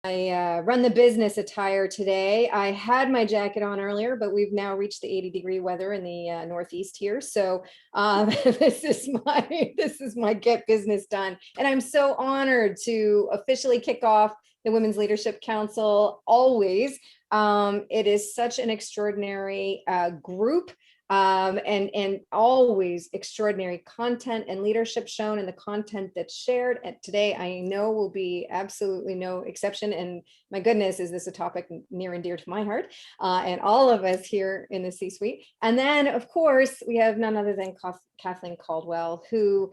I run the business attire today. I had my jacket on earlier, but we've now reached the 80-degree weather in the Northeast here. So this is my get business done, and I'm so honored to officially kick off the Women's Leadership Council. Always, it is such an extraordinary group. And always extraordinary content and leadership shown, and the content that's shared. And today I know will be absolutely no exception. And my goodness, is this a topic near and dear to my heart and all of us here in the C-suite. And then, of course, we have none other than Kathleen Caldwell, who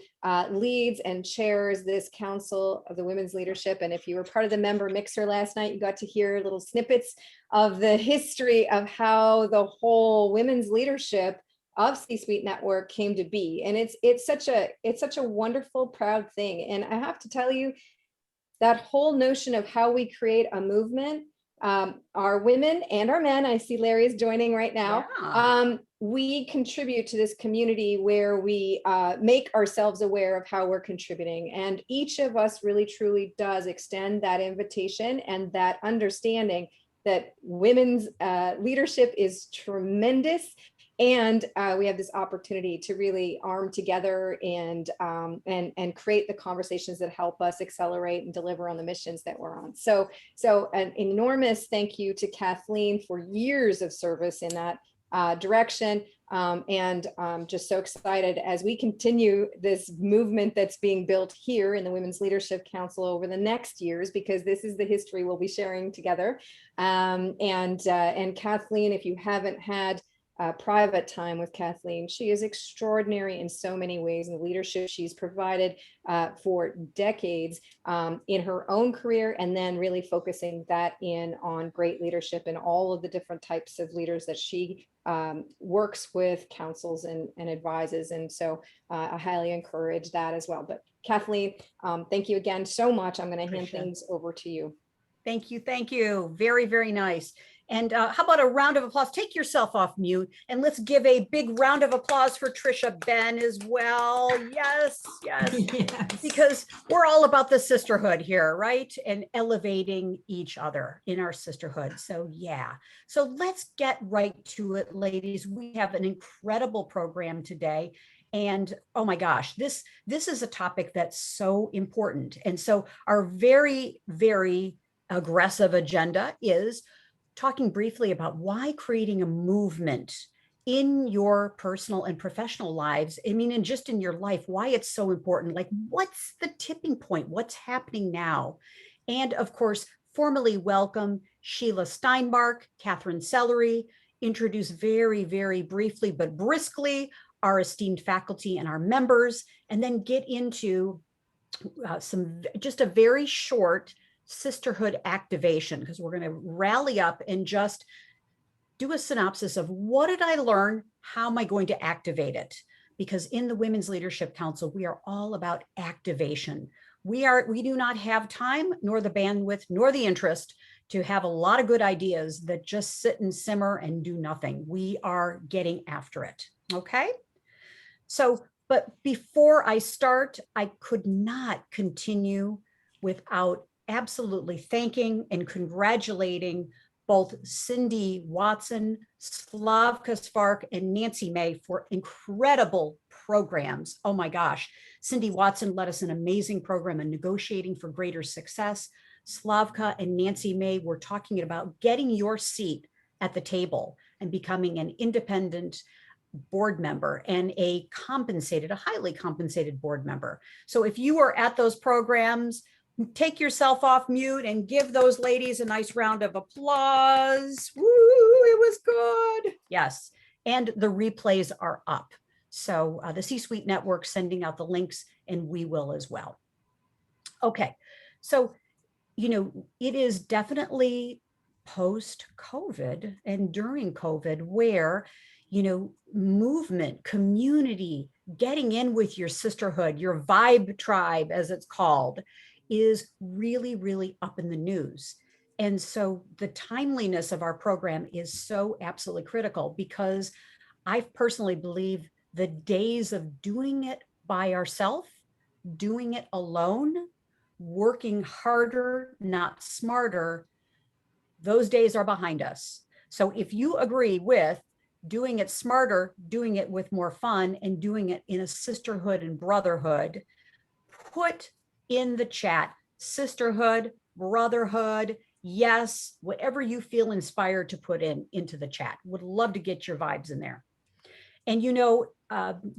leads and chairs this Council of the Women's Leadership. And if you were part of the member mixer last night, you got to hear little snippets of the history of how the whole women's leadership of C-Suite Network came to be. And it's such a wonderful, proud thing. And I have to tell you, that whole notion of how we create a movement, our women and our men, I see Larry is joining right now. Yeah. We contribute to this community where we make ourselves aware of how we're contributing. And each of us really, truly does extend that invitation and that understanding that women's leadership is tremendous. And we have this opportunity to really arm together and create the conversations that help us accelerate and deliver on the missions that we're on. So an enormous thank you to Kathleen for years of service in that direction. And I'm just so excited as we continue this movement that's being built here in the Women's Leadership Council over the next years, because this is the history we'll be sharing together. And Kathleen, if you haven't had private time with Kathleen, she is extraordinary in so many ways, and the leadership she's provided for decades in her own career, and then really focusing that in on great leadership and all of the different types of leaders that she works with, counsels, and advises. And so I highly encourage that as well. But Kathleen, thank you again so much. I'm going to hand things over to you. Thank you. Thank you. Very, very nice. And how about a round of applause? Take yourself off mute and let's give a big round of applause for Trisha Ben as well. Yes, yes, yes. Because we're all about the sisterhood here, right? And elevating each other in our sisterhood. So yeah, so let's get right to it, ladies. We have an incredible program today. And oh my gosh, this is a topic that's so important. And so our very, very aggressive agenda is talking briefly about why creating a movement in your personal and professional lives, I mean, and just in your life, why it's so important. Like, what's the tipping point? What's happening now? And of course, formally welcome Sheila Steinmark, Catherine Sellery, introduce very, very briefly, but briskly, our esteemed faculty and our members, and then get into just a very short sisterhood activation, because we're going to rally up and just do a synopsis of what did I learn? How am I going to activate it? Because in the Women's Leadership Council, we are all about activation. We do not have time, nor the bandwidth, nor the interest to have a lot of good ideas that just sit and simmer and do nothing. We are getting after it. Okay. So, but before I start, I could not continue without absolutely thanking and congratulating both Cindy Watson, Slavka Spark, and Nancy May for incredible programs. Oh my gosh. Cindy Watson led us an amazing program on negotiating for greater success. Slavka and Nancy May were talking about getting your seat at the table and becoming an independent board member and a highly compensated board member. So if you are at those programs, take yourself off mute and give those ladies a nice round of applause. Woo, it was good. Yes. And the replays are up. So the C-Suite Network sending out the links, and we will as well. Okay. So, you know, it is definitely post-COVID and during COVID where, you know, movement, community, getting in with your sisterhood, your vibe tribe, as it's called, is really, really up in the news. And so the timeliness of our program is so absolutely critical, because I personally believe the days of doing it by ourselves, doing it alone, working harder, not smarter, those days are behind us. So if you agree with doing it smarter, doing it with more fun, and doing it in a sisterhood and brotherhood, put in the chat sisterhood, brotherhood, yes, whatever you feel inspired to put into the chat. Would love to get your vibes in there. And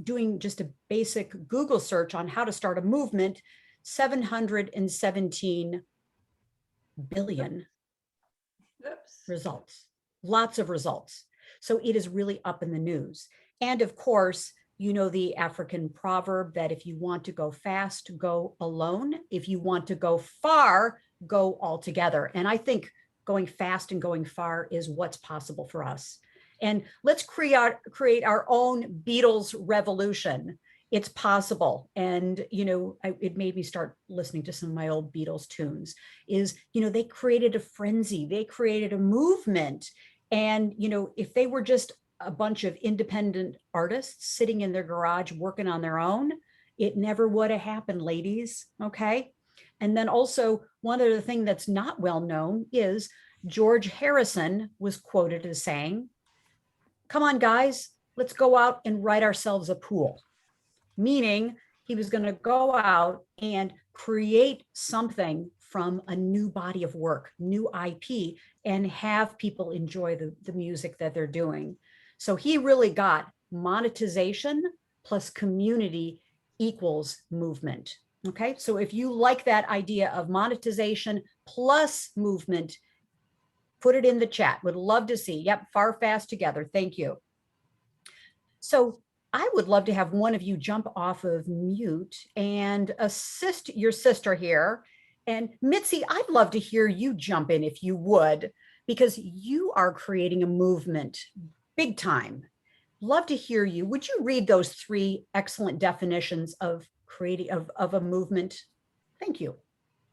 doing just a basic Google search on how to start a movement, 717 billion results, lots of results. So it is really up in the news. And of course, you know the African proverb that if you want to go fast, go alone. If you want to go far, go all together. And I think going fast and going far is what's possible for us. And let's create our own Beatles revolution. It's possible. And, it made me start listening to some of my old Beatles tunes they created a frenzy, they created a movement. And, if they were just a bunch of independent artists sitting in their garage working on their own, it never would have happened, ladies. Okay. And then also one other thing that's not well known is George Harrison was quoted as saying, "Come on, guys, let's go out and write ourselves a pool." Meaning he was going to go out and create something from a new body of work, new IP, and have people enjoy the music that they're doing. So he really got monetization plus community equals movement. Okay, so if you like that idea of monetization plus movement, put it in the chat. Would love to see. Yep, far, fast, together. Thank you. So I would love to have one of you jump off of mute and assist your sister here. And Mitzi, I'd love to hear you jump in if you would, because you are creating a movement big time. Love to hear you. Would you read those 3 excellent definitions of creating of a movement? Thank you.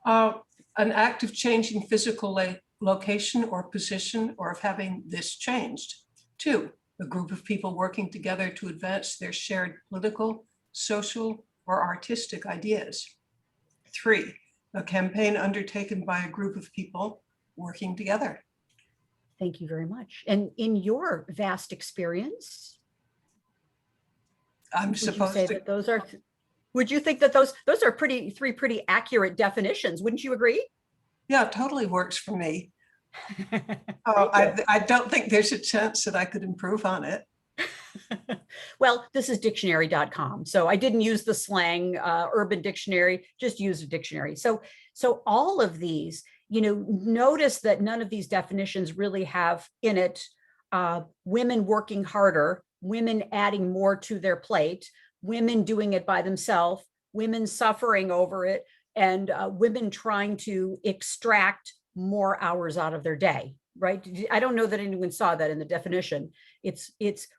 An act of changing physical location or position, or of having this changed. 2, a group of people working together to advance their shared political, social, or artistic ideas. 3, a campaign undertaken by a group of people working together. Thank you very much. And in your vast experience, I'm supposed to. That those are. Would you think that those are 3 pretty accurate definitions? Wouldn't you agree? Yeah, it totally works for me. I don't think there's a chance that I could improve on it. Well, this is dictionary.com. So I didn't use the slang urban dictionary, just use a dictionary. So all of these, notice that none of these definitions really have in it women working harder, women adding more to their plate, women doing it by themselves, women suffering over it, and women trying to extract more hours out of their day, right? I don't know that anyone saw that in the definition. It's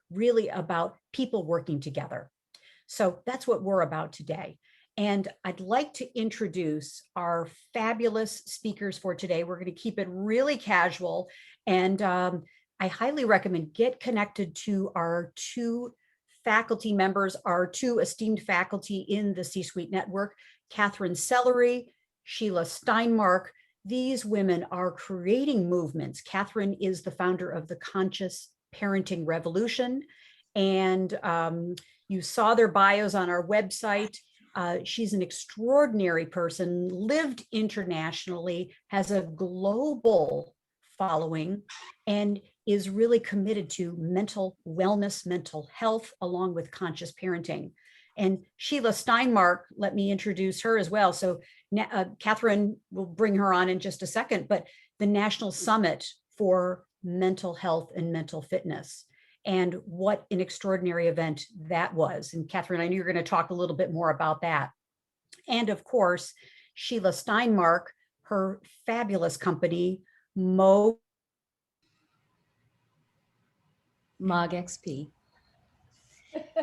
really about people working together. So that's what we're about today. And I'd like to introduce our fabulous speakers for today. We're going to keep it really casual. And I highly recommend get connected to our 2 faculty members, our 2 esteemed faculty in the C-Suite Network, Catherine Sellery, Sheila Steinmark. These women are creating movements. Catherine is the founder of the Conscious Parenting Revolution. And you saw their bios on our website. She's an extraordinary person, lived internationally, has a global following, and is really committed to mental wellness, mental health, along with conscious parenting. And Sheila Steinmark, let me introduce her as well. So Catherine will bring her on in just a second, but the National Summit for Mental Health and Mental Fitness. And what an extraordinary event that was. And Catherine, I know you're going to talk a little bit more about that. And of course, Sheila Steinmark, her fabulous company, MogXP.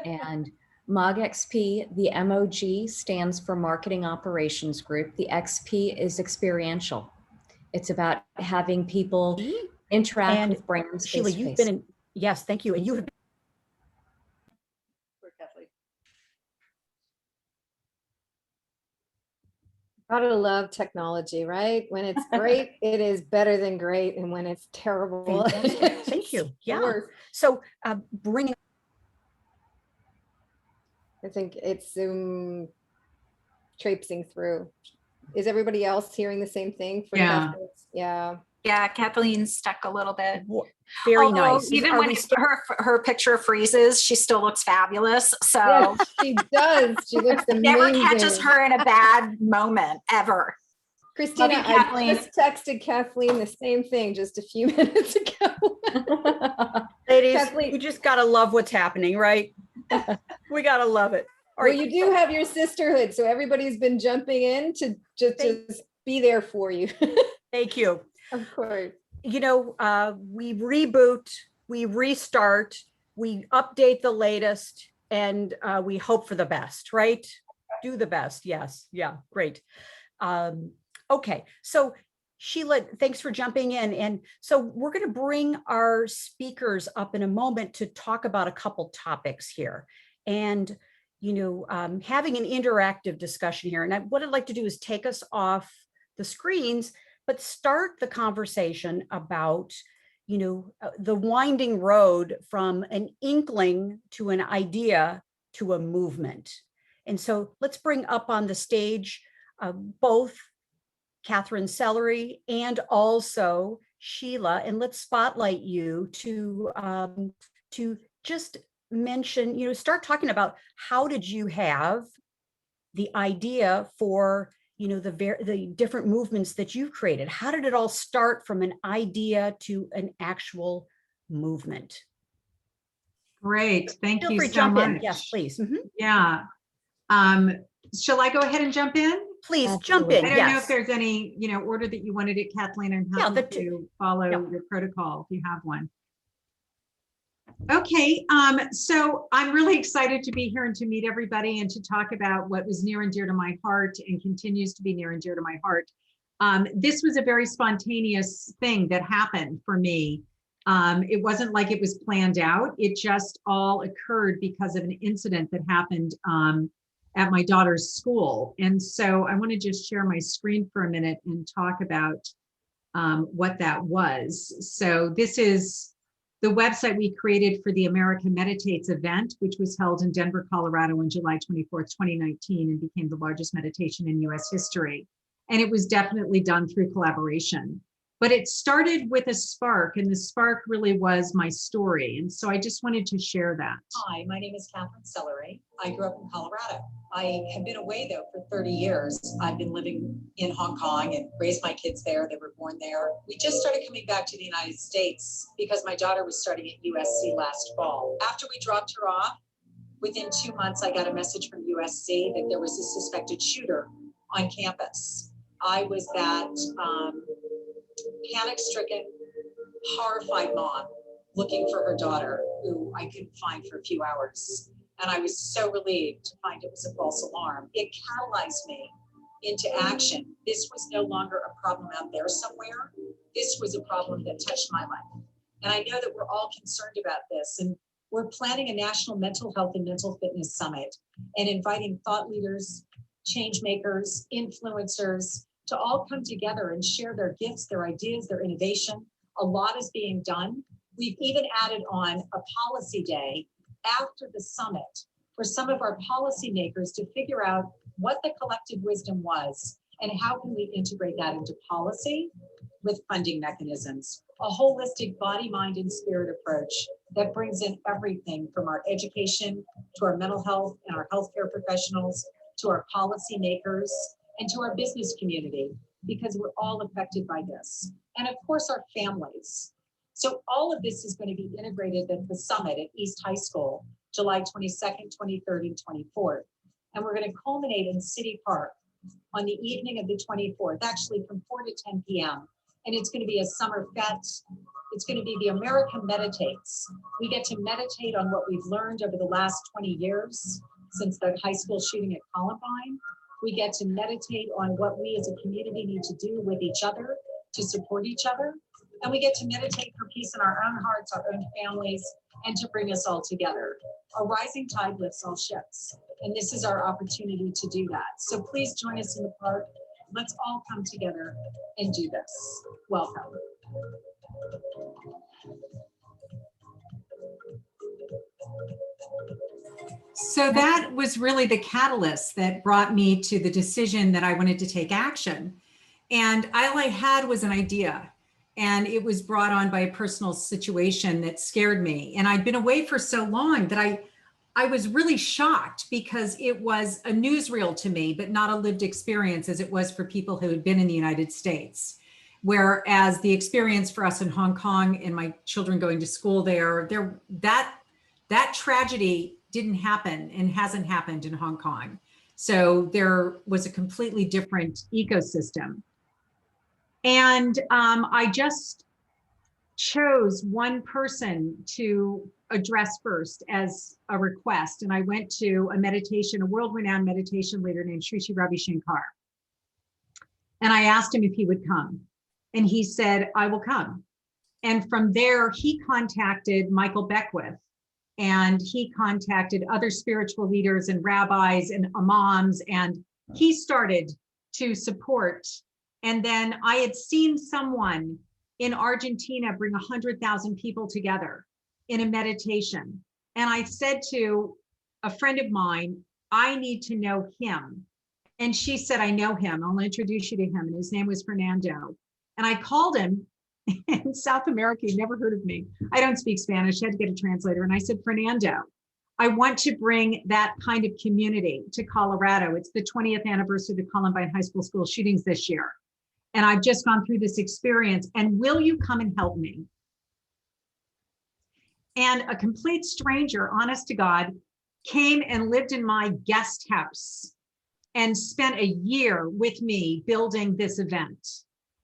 And MogXP, the MOG stands for Marketing Operations Group. The XP is experiential. It's about having people interact with brands. Sheila, you've been in, yes, thank you. And you have been Gotta love technology, right? When it's great, it is better than great. And when it's terrible, Fantastic. Thank you. it's the Yeah. worst. So bringing, I think it's Zoom traipsing through. Is everybody else hearing the same thing for Yeah. Kathleen's? Yeah. Yeah, Kathleen's stuck a little bit. very Although nice. Even Are when we still- her picture freezes, she still looks fabulous. So Yes, she does. She looks amazing. never catches her in a bad moment ever. Christina, Love you, I Kathleen. just texted Kathleen the same thing just a few minutes ago. Ladies, Kathleen- we just gotta love what's happening, right? We gotta love it. All Well, right. you do have your sisterhood, so everybody's been jumping in to just be there for you. Thank you. Of course. You know, we reboot, we restart, we update the latest, and we hope for the best, right? Do the best. Yes. Yeah. Great. Okay. So Sheila, thanks for jumping in. And so we're going to bring our speakers up in a moment to talk about a couple topics here. And, you know, having an interactive discussion here. And what I'd like to do is take us off the screens, but start the conversation about, you know, the winding road from an inkling to an idea to a movement. And so let's bring up on the stage both Catherine Sellery and also Sheila, and let's spotlight you to just mention, you know, start talking about how did you have the idea for, you know, the different movements that you've created. How did it all start from an idea to an actual movement? Great. Thank Feel you free to so jump much. in. Yes, please. Mhm. Yeah. Shall I go ahead and jump in? Please jump in. I don't know if Yes. there's any, you know, order that you wanted it, Kathleen. I'm Yeah, happy to follow yeah. your protocol if you have one. Okay, so I'm really excited to be here and to meet everybody and to talk about what was near and dear to my heart and continues to be near and dear to my heart. This was a very spontaneous thing that happened for me. It wasn't like it was planned out. It just all occurred because of an incident that happened at my daughter's school. And so I want to just share my screen for a minute and talk about what that was. So this is the website we created for the America Meditates event, which was held in Denver, Colorado on July 24th, 2019, and became the largest meditation in US history. And it was definitely done through collaboration. But it started with a spark, and the spark really was my story. And so I just wanted to share that. Hi, my name is Catherine Sellery. I grew up in Colorado. I have been away though for 30 years. I've been living in Hong Kong and raised my kids there. They were born there. We just started coming back to the United States because my daughter was starting at USC last fall. After we dropped her off, within 2 months, I got a message from USC that there was a suspected shooter on campus. I was that panic-stricken, horrified mom looking for her daughter, who I couldn't find for a few hours. And I was so relieved to find it was a false alarm. It catalyzed me into action. This was no longer a problem out there somewhere. This was a problem that touched my life. And I know that we're all concerned about this. And we're planning a national mental health and mental fitness summit and inviting thought leaders, change makers, influencers to all come together and share their gifts, their ideas, their innovation. A lot is being done. We've even added on a policy day after the summit for some of our policymakers to figure out what the collective wisdom was and how can we integrate that into policy with funding mechanisms. A holistic body, mind, and spirit approach that brings in everything from our education to our mental health and our healthcare professionals to our policymakers and to our business community, because we're all affected by this. And of course, our families. So all of this is going to be integrated at the summit at East High School, July 22nd, 23rd, and 24th. And we're going to culminate in City Park on the evening of the 24th, actually from 4 to 10 p.m. And it's going to be a summer fete. It's going to be the America Meditates. We get to meditate on what we've learned over the last 20 years since the high school shooting at Columbine. We get to meditate on what we as a community need to do with each other to support each other. And we get to meditate for peace in our own hearts, our own families, and to bring us all together. A rising tide lifts all ships. And this is our opportunity to do that. So please join us in the park. Let's all come together and do this. Welcome. So that was really the catalyst that brought me to the decision that I wanted to take action. And all I had was an idea, and it was brought on by a personal situation that scared me. And I'd been away for so long that I was really shocked, because it was a newsreel to me, but not a lived experience as it was for people who had been in the United States. Whereas the experience for us in Hong Kong and my children going to school there, that tragedy didn't happen and hasn't happened in Hong Kong. So there was a completely different ecosystem. And I just chose one person to address first as a request. And I went to a world-renowned meditation leader named Sri Sri Ravi Shankar. And I asked him if he would come. And he said, I will come. And from there, he contacted Michael Beckwith, and he contacted other spiritual leaders and rabbis and imams, and he started to support. And then I had seen someone in Argentina bring 100,000 people together in a meditation. And I said to a friend of mine, I need to know him. And she said, I know him. I'll introduce you to him. And his name was Fernando. And I called him in South America. He'd never heard of me. I don't speak Spanish. I had to get a translator. And I said, Fernando, I want to bring that kind of community to Colorado. It's the 20th anniversary of the Columbine High School shootings this year. And I've just gone through this experience. And will you come and help me? And a complete stranger, honest to God, came and lived in my guest house and spent a year with me building this event.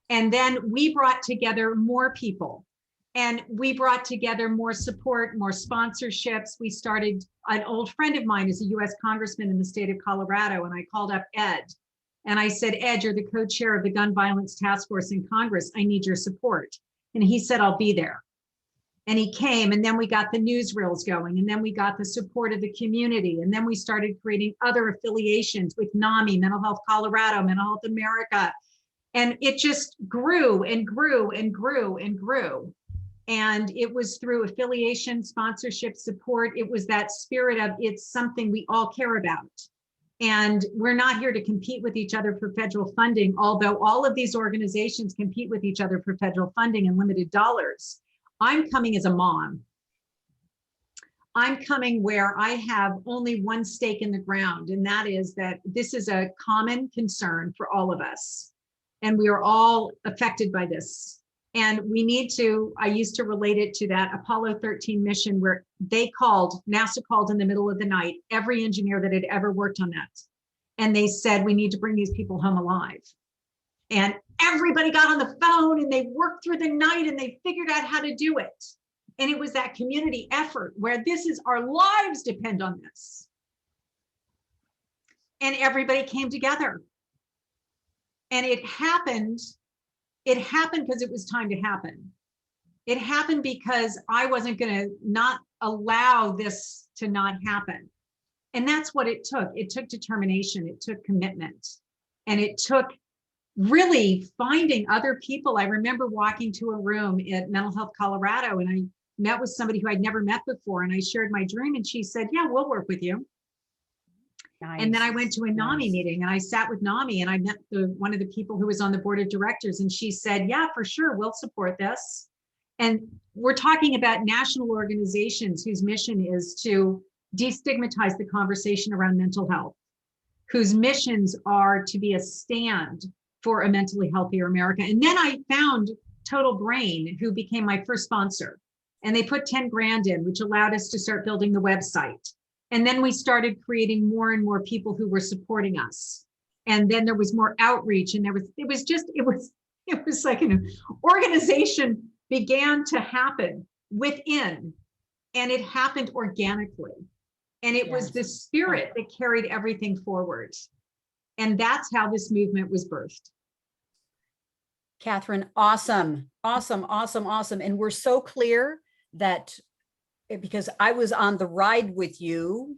And then we brought together more people, and we brought together more support, more sponsorships. We started, an old friend of mine is a US congressman in the state of Colorado, and I called up Ed. And I said, Ed, you're the co-chair of the Gun Violence Task Force in Congress. I need your support. And he said, I'll be there. And he came, and then we got the newsreels going, and then we got the support of the community. And then we started creating other affiliations with NAMI, Mental Health Colorado, Mental Health America. And it just grew and grew and grew and grew. And it was through affiliation, sponsorship, support. It was that spirit of, it's something we all care about. And we're not here to compete with each other for federal funding, although all of these organizations compete with each other for federal funding and limited dollars. I'm coming as a mom. I'm coming where I have only one stake in the ground, and that is that this is a common concern for all of us. And we are all affected by this. And we need to, I used to relate it to that Apollo 13 mission where NASA called in the middle of the night, every engineer that had ever worked on that. And they said, we need to bring these people home alive. And everybody got on the phone and they worked through the night and they figured out how to do it. And it was that community effort where this is, our lives depend on this. And everybody came together. And it happened because it was time to happen. It happened because I wasn't going to not allow this to not happen. And that's what it took. It took determination, it took commitment, and it took really finding other people. I remember walking to a room at Mental Health Colorado, and I met with somebody who I'd never met before, and I shared my dream, and she said, yeah, we'll work with you. Nice. And then I went to a NAMI meeting, and I sat with NAMI, and I met one of the people who was on the board of directors, and she said, yeah, for sure, we'll support this. And we're talking about national organizations whose mission is to destigmatize the conversation around mental health, whose missions are to be a stand for a mentally healthier America. And then I found Total Brain, who became my first sponsor, and they put 10 grand in, which allowed us to start building the website. And then we started creating more and more people who were supporting us. And then there was more outreach, and it was like an organization began to happen within, and it happened organically. And it was the spirit that carried everything forward. And that's how this movement was birthed. Catherine, awesome, awesome, awesome, awesome. And we're so clear that, because I was on the ride with you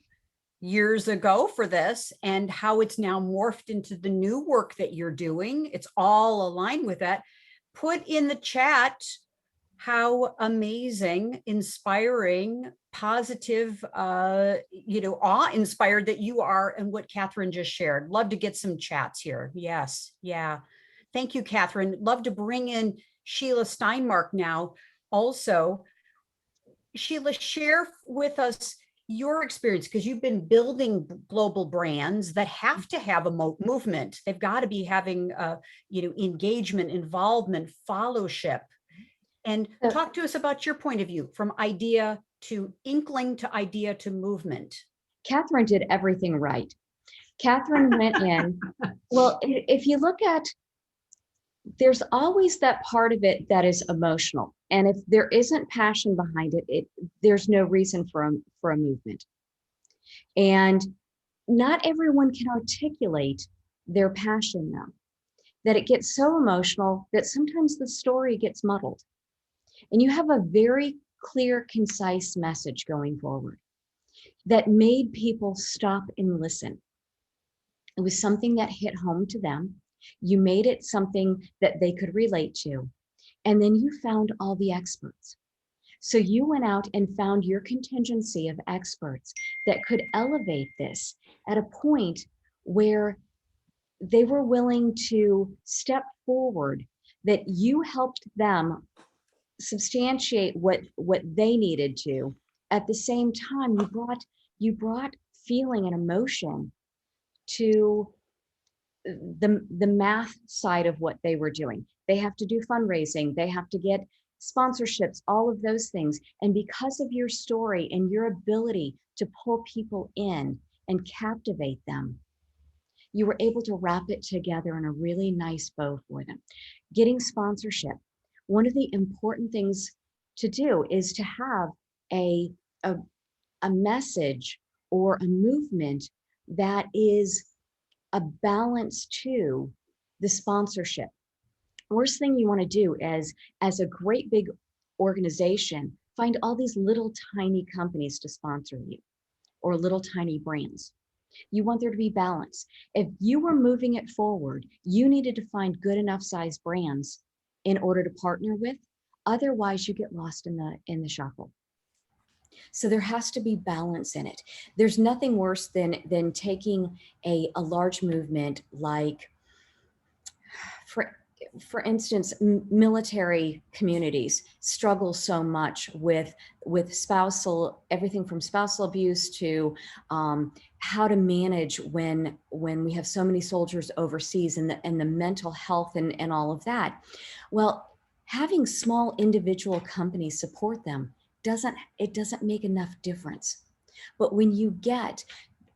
years ago for this and how it's now morphed into the new work that you're doing. It's all aligned with that. Put in the chat how amazing, inspiring, positive, awe-inspired that you are and what Catherine just shared. Love to get some chats here. Yes, yeah. Thank you, Catherine. Love to bring in Sheila Steinmark now. Also, Sheila, share with us your experience, because you've been building global brands that have to have a movement. They've got to be having, engagement, involvement, fellowship. And talk to us about your point of view from idea to inkling to idea to movement. Catherine did everything right. Catherine went in. Well, if you look at, there's always that part of it that is emotional. And if there isn't passion behind it, there's no reason for a movement. And not everyone can articulate their passion now, that it gets so emotional that sometimes the story gets muddled. And you have a very clear, concise message going forward that made people stop and listen. It was something that hit home to them. You made it something that they could relate to. And then you found all the experts. So you went out and found your contingency of experts that could elevate this at a point where they were willing to step forward, that you helped them substantiate what they needed to. At the same time, you brought feeling and emotion to the math side of what they were doing. They have to do fundraising, they have to get sponsorships, all of those things. And because of your story and your ability to pull people in and captivate them, you were able to wrap it together in a really nice bow for them. Getting sponsorship. One of the important things to do is to have a message or a movement that is a balance to the sponsorship. Worst thing you want to do is, as a great big organization, find all these little tiny companies to sponsor you or little tiny brands. You want there to be balance. If you were moving it forward, you needed to find good enough size brands in order to partner with. Otherwise, you get lost in the shuffle. So there has to be balance in it. There's nothing worse than taking a large movement like, for instance, military communities struggle so much with everything from spousal abuse to how to manage when we have so many soldiers overseas and the mental health and all of that. Well, having small individual companies support them doesn't make enough difference. But when you get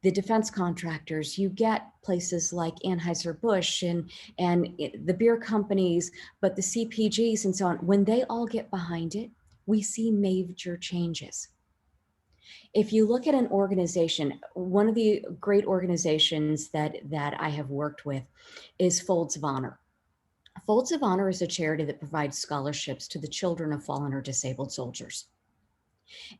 the defense contractors, you get places like Anheuser-Busch and the beer companies, but the CPGs and so on, when they all get behind it, we see major changes. If you look at an organization, one of the great organizations that I have worked with is Folds of Honor. Folds of Honor is a charity that provides scholarships to the children of fallen or disabled soldiers.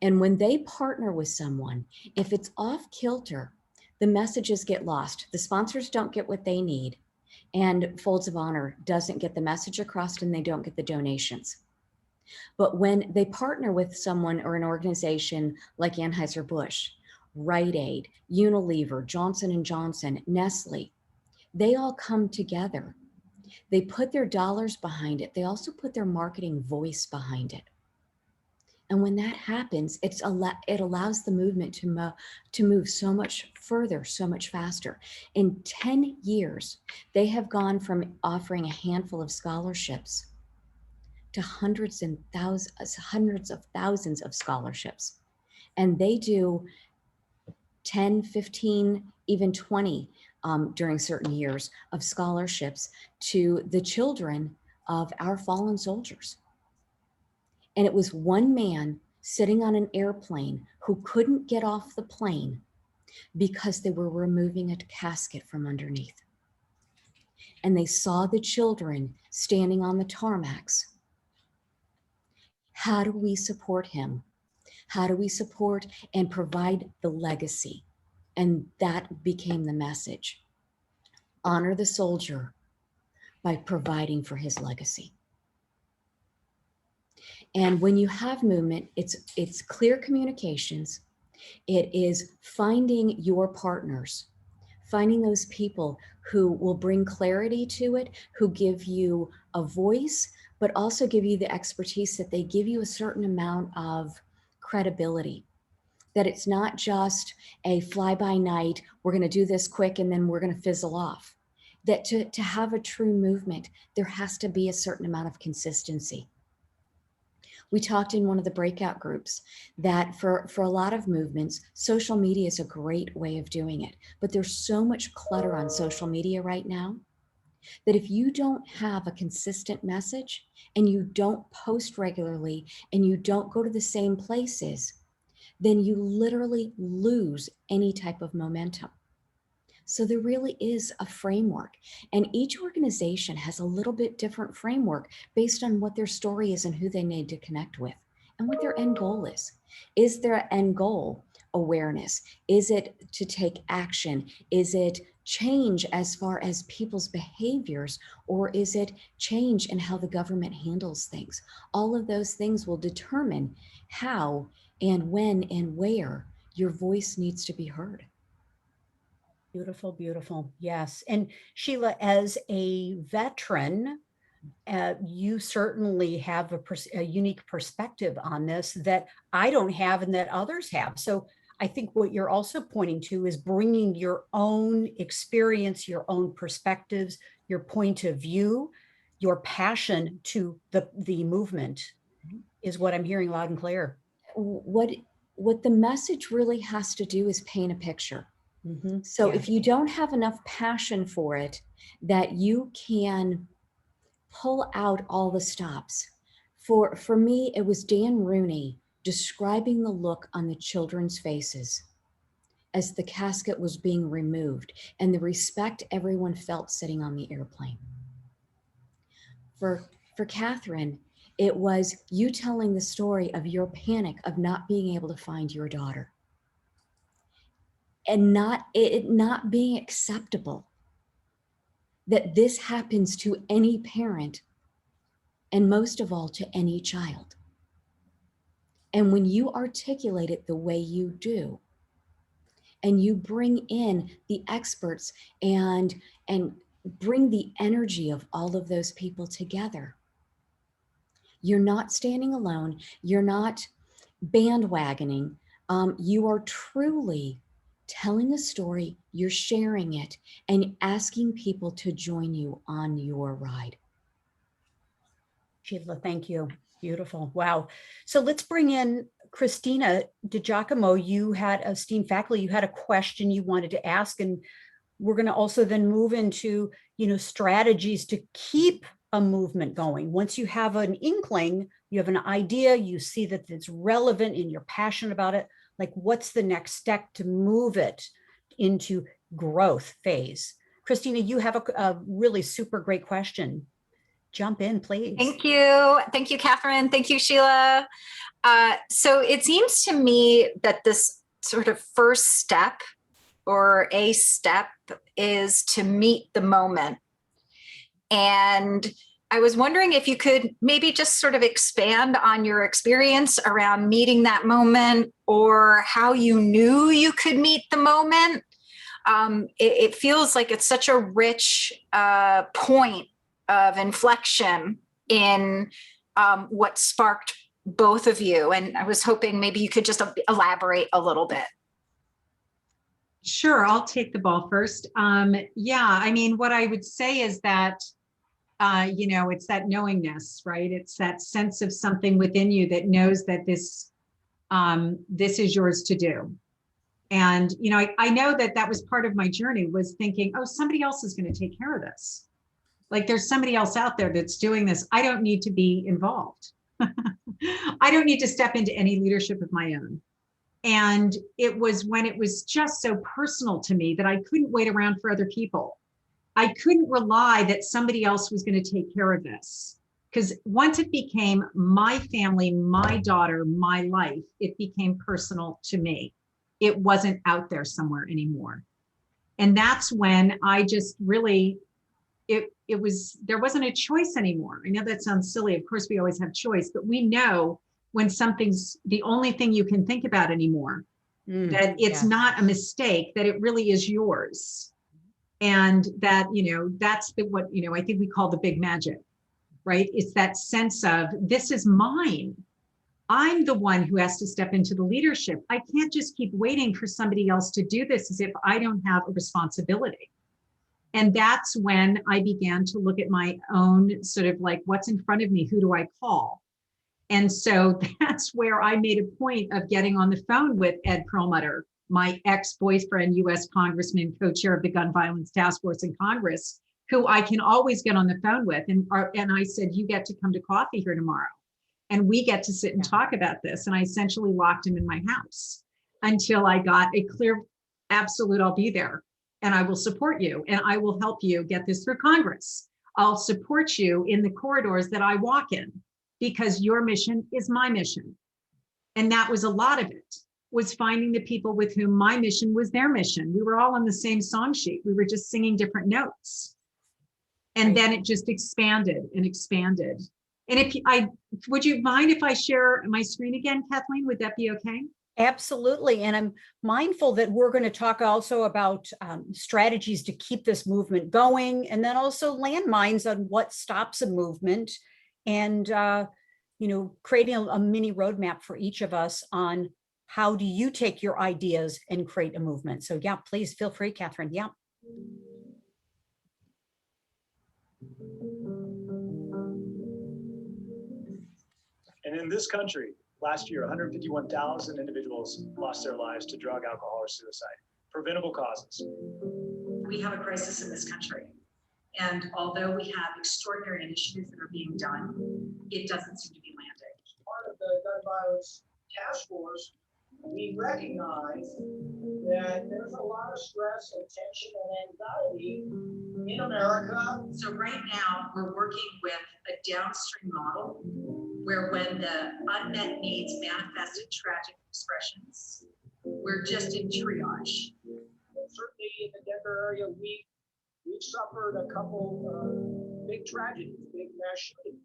And when they partner with someone, if it's off kilter, the messages get lost. The sponsors don't get what they need, and Folds of Honor doesn't get the message across, and they don't get the donations. But when they partner with someone or an organization like Anheuser-Busch, Rite Aid, Unilever, Johnson & Johnson, Nestle, they all come together. They put their dollars behind it. They also put their marketing voice behind it. And when that happens, it allows the movement to move so much further, so much faster. In 10 years, they have gone from offering a handful of scholarships to hundreds of thousands of scholarships. And they do 10, 15, even 20 during certain years of scholarships to the children of our fallen soldiers. And it was one man sitting on an airplane who couldn't get off the plane because they were removing a casket from underneath. And they saw the children standing on the tarmacs. How do we support him? How do we support and provide the legacy? And that became the message. Honor the soldier by providing for his legacy. And when you have movement, it's clear communications. It is finding your partners, finding those people who will bring clarity to it, who give you a voice, but also give you the expertise that they give you a certain amount of credibility. That it's not just a fly-by-night, we're going to do this quick and then we're going to fizzle off. That to have a true movement, there has to be a certain amount of consistency. We talked in one of the breakout groups that for a lot of movements, social media is a great way of doing it. But there's so much clutter on social media right now that if you don't have a consistent message and you don't post regularly and you don't go to the same places, then you literally lose any type of momentum. So there really is a framework, and each organization has a little bit different framework based on what their story is and who they need to connect with and what their end goal is. Is their end goal awareness? Is it to take action? Is it change as far as people's behaviors, or is it change in how the government handles things? All of those things will determine how and when and where your voice needs to be heard. Beautiful, beautiful. Yes. And Sheila, as a veteran, you certainly have a unique perspective on this that I don't have and that others have. So I think what you're also pointing to is bringing your own experience, your own perspectives, your point of view, your passion to the movement is what I'm hearing loud and clear. What the message really has to do is paint a picture. Mm-hmm. So if you don't have enough passion for it, that you can pull out all the stops. For me, it was Dan Rooney describing the look on the children's faces as the casket was being removed and the respect everyone felt sitting on the airplane. For Catherine, it was you telling the story of your panic of not being able to find your daughter. And it not being acceptable that this happens to any parent, and most of all to any child. And when you articulate it the way you do, and you bring in the experts and bring the energy of all of those people together, you're not standing alone, you're not bandwagoning, you are truly telling a story, you're sharing it, and asking people to join you on your ride. Sheila, thank you. Beautiful. Wow. So let's bring in Christina DiGiacomo. You had esteemed faculty, you had a question you wanted to ask, and we're going to also then move into, strategies to keep a movement going. Once you have an inkling, you have an idea, you see that it's relevant and you're passionate about it, like what's the next step to move it into growth phase? Christina, you have a really super great question. Jump in, please. Thank you. Thank you, Catherine. Thank you, Sheila. So it seems to me that this sort of first step or a step is to meet the moment. And I was wondering if you could maybe just sort of expand on your experience around meeting that moment, or how you knew you could meet the moment. It feels like it's such a rich point of inflection in what sparked both of you. And I was hoping maybe you could just elaborate a little bit. Sure, I'll take the ball first. What I would say is that, it's that knowingness, right? It's that sense of something within you that knows that this is yours to do. And, I know that was part of my journey, was thinking, oh, somebody else is going to take care of this. Like there's somebody else out there that's doing this. I don't need to be involved. I don't need to step into any leadership of my own. And it was when it was just so personal to me that I couldn't wait around for other people. I couldn't rely that somebody else was going to take care of this. Because once it became my family, my daughter, my life, it became personal to me. it wasn't out there somewhere anymore. And that's when I just really, there wasn't a choice anymore. I know that sounds silly. Of course, we always have choice, but we know when something's the only thing you can think about anymore, that it's yeah. not a mistake, that it really is yours. And that, that's what, I think we call the big magic, right? It's that sense of, this is mine. I'm the one who has to step into the leadership. I can't just keep waiting for somebody else to do this as if I don't have a responsibility. And that's when I began to look at my own sort of like, what's in front of me? Who do I call? And so that's where I made a point of getting on the phone with Ed Perlmutter, my ex-boyfriend, US Congressman, co-chair of the Gun Violence Task Force in Congress, who I can always get on the phone with. And I said, you get to come to coffee here tomorrow. And we get to sit and talk about this. And I essentially locked him in my house until I got a clear, absolute, I'll be there and I will support you and I will help you get this through Congress. I'll support you in the corridors that I walk in because your mission is my mission. And that was a lot of it, was finding the people with whom my mission was their mission. We were all on the same song sheet. We were just singing different notes. And then it just expanded and expanded. And would you mind if I share my screen again, Kathleen? Would that be okay? Absolutely. And I'm mindful that we're going to talk also about strategies to keep this movement going, and then also landmines on what stops a movement, and creating a mini roadmap for each of us on how do you take your ideas and create a movement. So yeah, please feel free, Catherine. Yeah. And in this country, last year, 151,000 individuals lost their lives to drug, alcohol, or suicide. Preventable causes. We have a crisis in this country. And although we have extraordinary initiatives that are being done, it doesn't seem to be landing. Part of the gun violence task force, we recognize that there's a lot of stress and tension and anxiety in America. So right now, we're working with a downstream model where when the unmet needs manifest in tragic expressions, we're just in triage. Certainly in the Denver area, we've suffered a couple big tragedies, big mass shootings.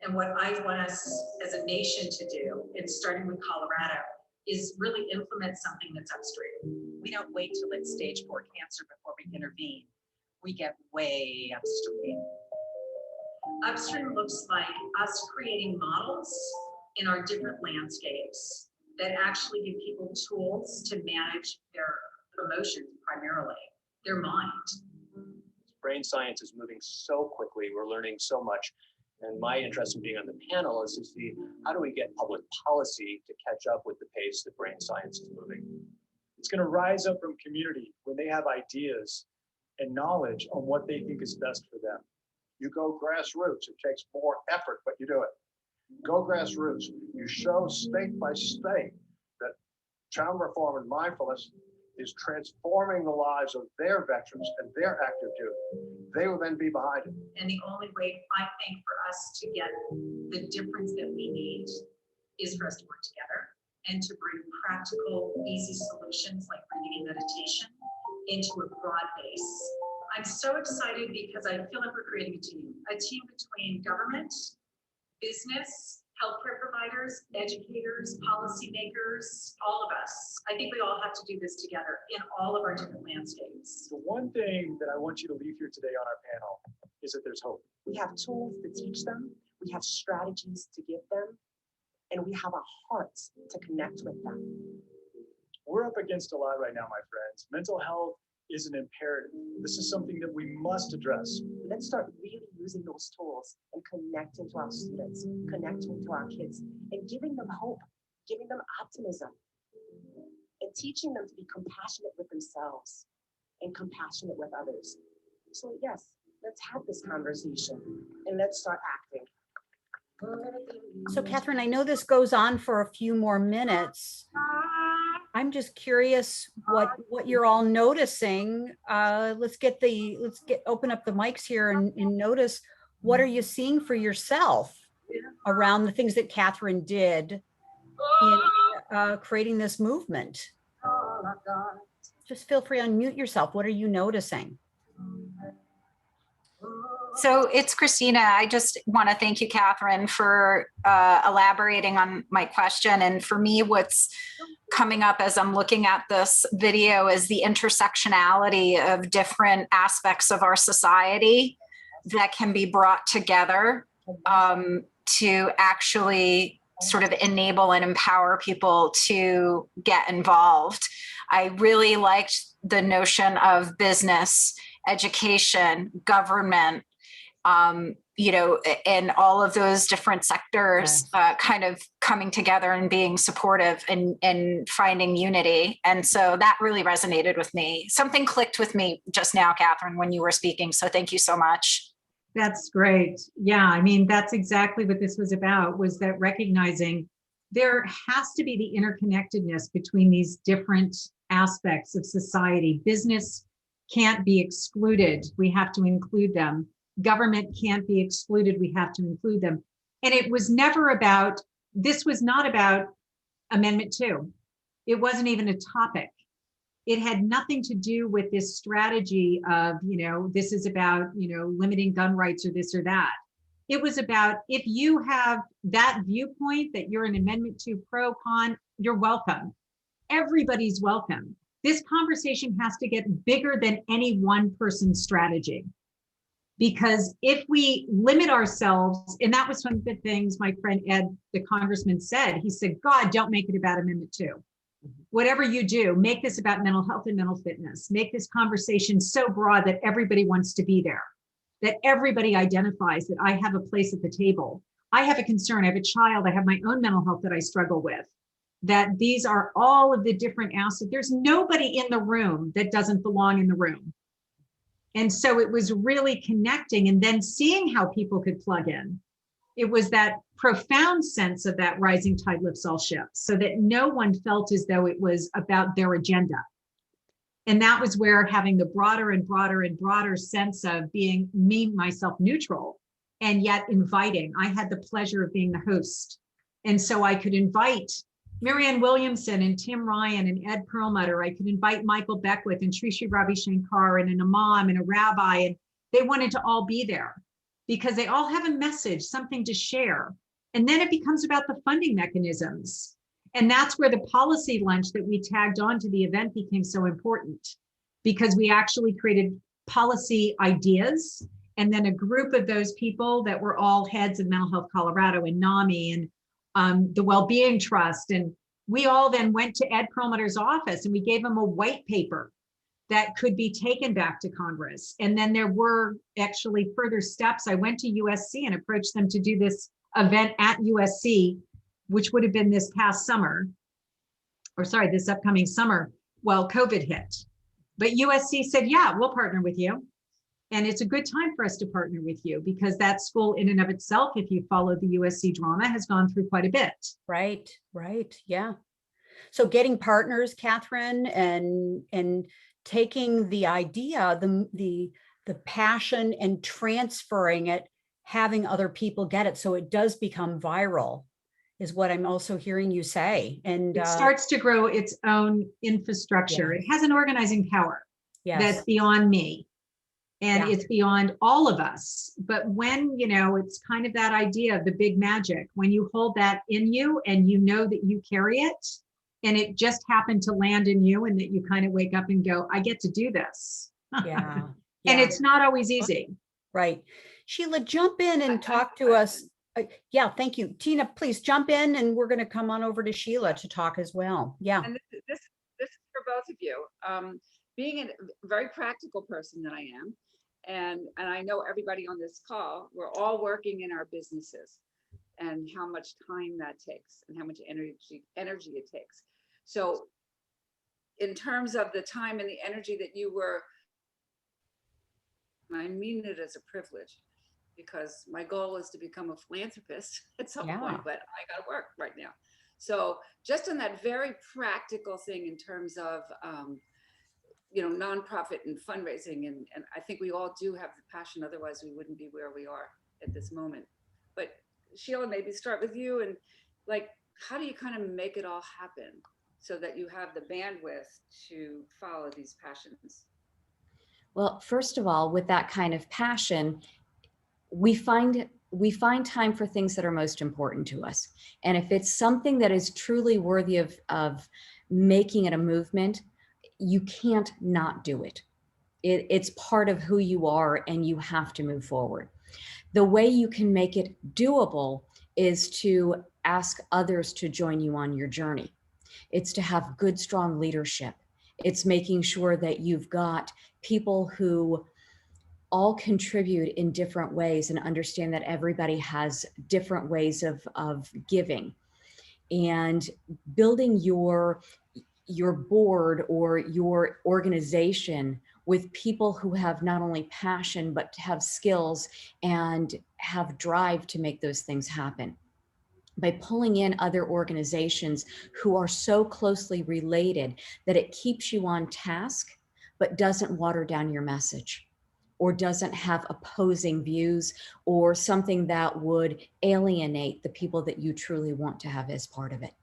And what I want us as a nation to do, and starting with Colorado, is really implement something that's upstream. We don't wait till it's stage 4 cancer before we intervene. We get way upstream. Upstream looks like us creating models in our different landscapes that actually give people tools to manage their emotions, primarily their mind. Brain science is moving so quickly. We're learning so much. And my interest in being on the panel is to see how do we get public policy to catch up with the pace that brain science is moving. It's going to rise up from community when they have ideas and knowledge on what they think is best for them. You go grassroots. It takes more effort, but you do it. Go grassroots. You show state by state that child reform and mindfulness is transforming the lives of their veterans and their active duty. They will then be behind it. And the only way, I think, for us to get the difference that we need is for us to work together and to bring practical, easy solutions like breathing and meditation into a broad base. I'm so excited because I feel like we're creating a team between government, business, healthcare providers, educators, policymakers, all of us. I think we all have to do this together in all of our different landscapes. The one thing that I want you to leave here today on our panel is that there's hope. We have tools to teach them, we have strategies to give them, and we have a heart to connect with them. We're up against a lot right now, my friends. Mental health is an imperative. This is something that we must address. Let's start really using those tools and connecting to our students, connecting to our kids, and giving them hope, giving them optimism, and teaching them to be compassionate with themselves and compassionate with others. So yes, let's have this conversation and let's start acting. So Catherine, I know this goes on for a few more minutes. I'm just curious what you're all noticing. Let's open up the mics here and notice, what are you seeing for yourself around the things that Catherine did in creating this movement? Just feel free to unmute yourself. What are you noticing? So it's Christina. I just want to thank you, Catherine, for elaborating on my question. And for me, what's coming up as I'm looking at this video is the intersectionality of different aspects of our society that can be brought together to actually sort of enable and empower people to get involved. I really liked the notion of business, education, government, and all of those different sectors kind of coming together and being supportive and finding unity. And so that really resonated with me. Something clicked with me just now, Catherine, when you were speaking. So thank you so much. That's great. Yeah, I mean, that's exactly what this was about, was that recognizing there has to be the interconnectedness between these different aspects of society. Business can't be excluded. We have to include them. Government can't be excluded. We have to include them. And it was never about, this was not about Amendment 2. It wasn't even a topic. It had nothing to do with this strategy of, this is about, limiting gun rights or this or that. It was about, if you have that viewpoint that you're an Amendment 2 pro, con, you're welcome. Everybody's welcome. This conversation has to get bigger than any one person's strategy. Because if we limit ourselves, and that was one of the things my friend Ed, the congressman, said, he said, God, don't make it about Amendment 2. Whatever you do, make this about mental health and mental fitness. Make this conversation so broad that everybody wants to be there, that everybody identifies that I have a place at the table. I have a concern, I have a child, I have my own mental health that I struggle with, that these are all of the different aspects. There's nobody in the room that doesn't belong in the room. And so it was really connecting and then seeing how people could plug in. It was that profound sense of that rising tide lifts all ships, so that no one felt as though it was about their agenda. And that was where having the broader and broader and broader sense of being me, myself, neutral, and yet inviting. I had the pleasure of being the host. And so I could invite Marianne Williamson and Tim Ryan and Ed Perlmutter. I could invite Michael Beckwith and Sri Ravi Shankar and an imam and a rabbi, and they wanted to all be there because they all have a message, something to share. And then it becomes about the funding mechanisms. And that's where the policy lunch that we tagged on to the event became so important, because we actually created policy ideas. And then a group of those people that were all heads of Mental Health Colorado and NAMI and the Wellbeing Trust. And we all then went to Ed Perlmutter's office and we gave him a white paper that could be taken back to Congress. And then there were actually further steps. I went to USC and approached them to do this event at USC, which would have been this past summer, or sorry, this upcoming summer, while COVID hit. But USC said, yeah, we'll partner with you. And it's a good time for us to partner with you, because that school in and of itself, if you follow the USC drama, has gone through quite a bit. Right, yeah. So getting partners, Catherine, and taking the idea, the passion and transferring it, having other people get it so it does become viral, is what I'm also hearing you say. And it starts to grow its own infrastructure. It has an organizing power that's beyond me. And it's beyond all of us. But when, it's kind of that idea of the big magic, when you hold that in you and you know that you carry it, and it just happened to land in you, and that you kind of wake up and go, I get to do this. And it's not always easy. Right. Sheila, jump in and talk to us. Yeah, thank you. Tina, please jump in, and we're going to come on over to Sheila to talk as well. Yeah. And this is for both of you. Being a very practical person that I am, and I know everybody on this call, we're all working in our businesses, and how much time that takes and how much energy it takes. So in terms of the time and the energy that you were, I mean it as a privilege, because my goal is to become a philanthropist at some point, but I got to work right now. So just on that very practical thing in terms of, nonprofit and fundraising. And I think we all do have the passion. Otherwise we wouldn't be where we are at this moment. But Sheila, maybe start with you, and like, how do you kind of make it all happen so that you have the bandwidth to follow these passions? Well, first of all, with that kind of passion, we find time for things that are most important to us. And if it's something that is truly worthy of making it a movement, you can't not do it. It's part of who you are, and you have to move forward. The way you can make it doable is to ask others to join you on your journey. It's to have good, strong leadership. It's making sure that you've got people who all contribute in different ways and understand that everybody has different ways of giving. And building your board or your organization with people who have not only passion, but have skills and have drive to make those things happen. By pulling in other organizations who are so closely related that it keeps you on task, but doesn't water down your message, or doesn't have opposing views, or something that would alienate the people that you truly want to have as part of it.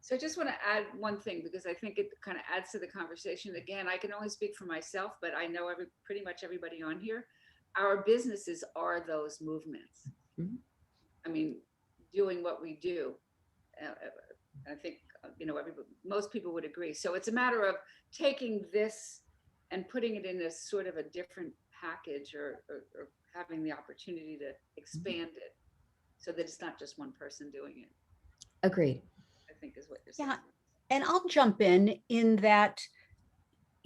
So I just want to add one thing, because I think it kind of adds to the conversation. Again, I can only speak for myself, but I know pretty much everybody on here. Our businesses are those movements. Mhm. I mean, doing what we do. I think, most people would agree. So it's a matter of taking this and putting it in a sort of a different package, or having the opportunity to expand it so that it's not just one person doing it, Agreed. I think is what you're saying. Yeah, and I'll jump in that,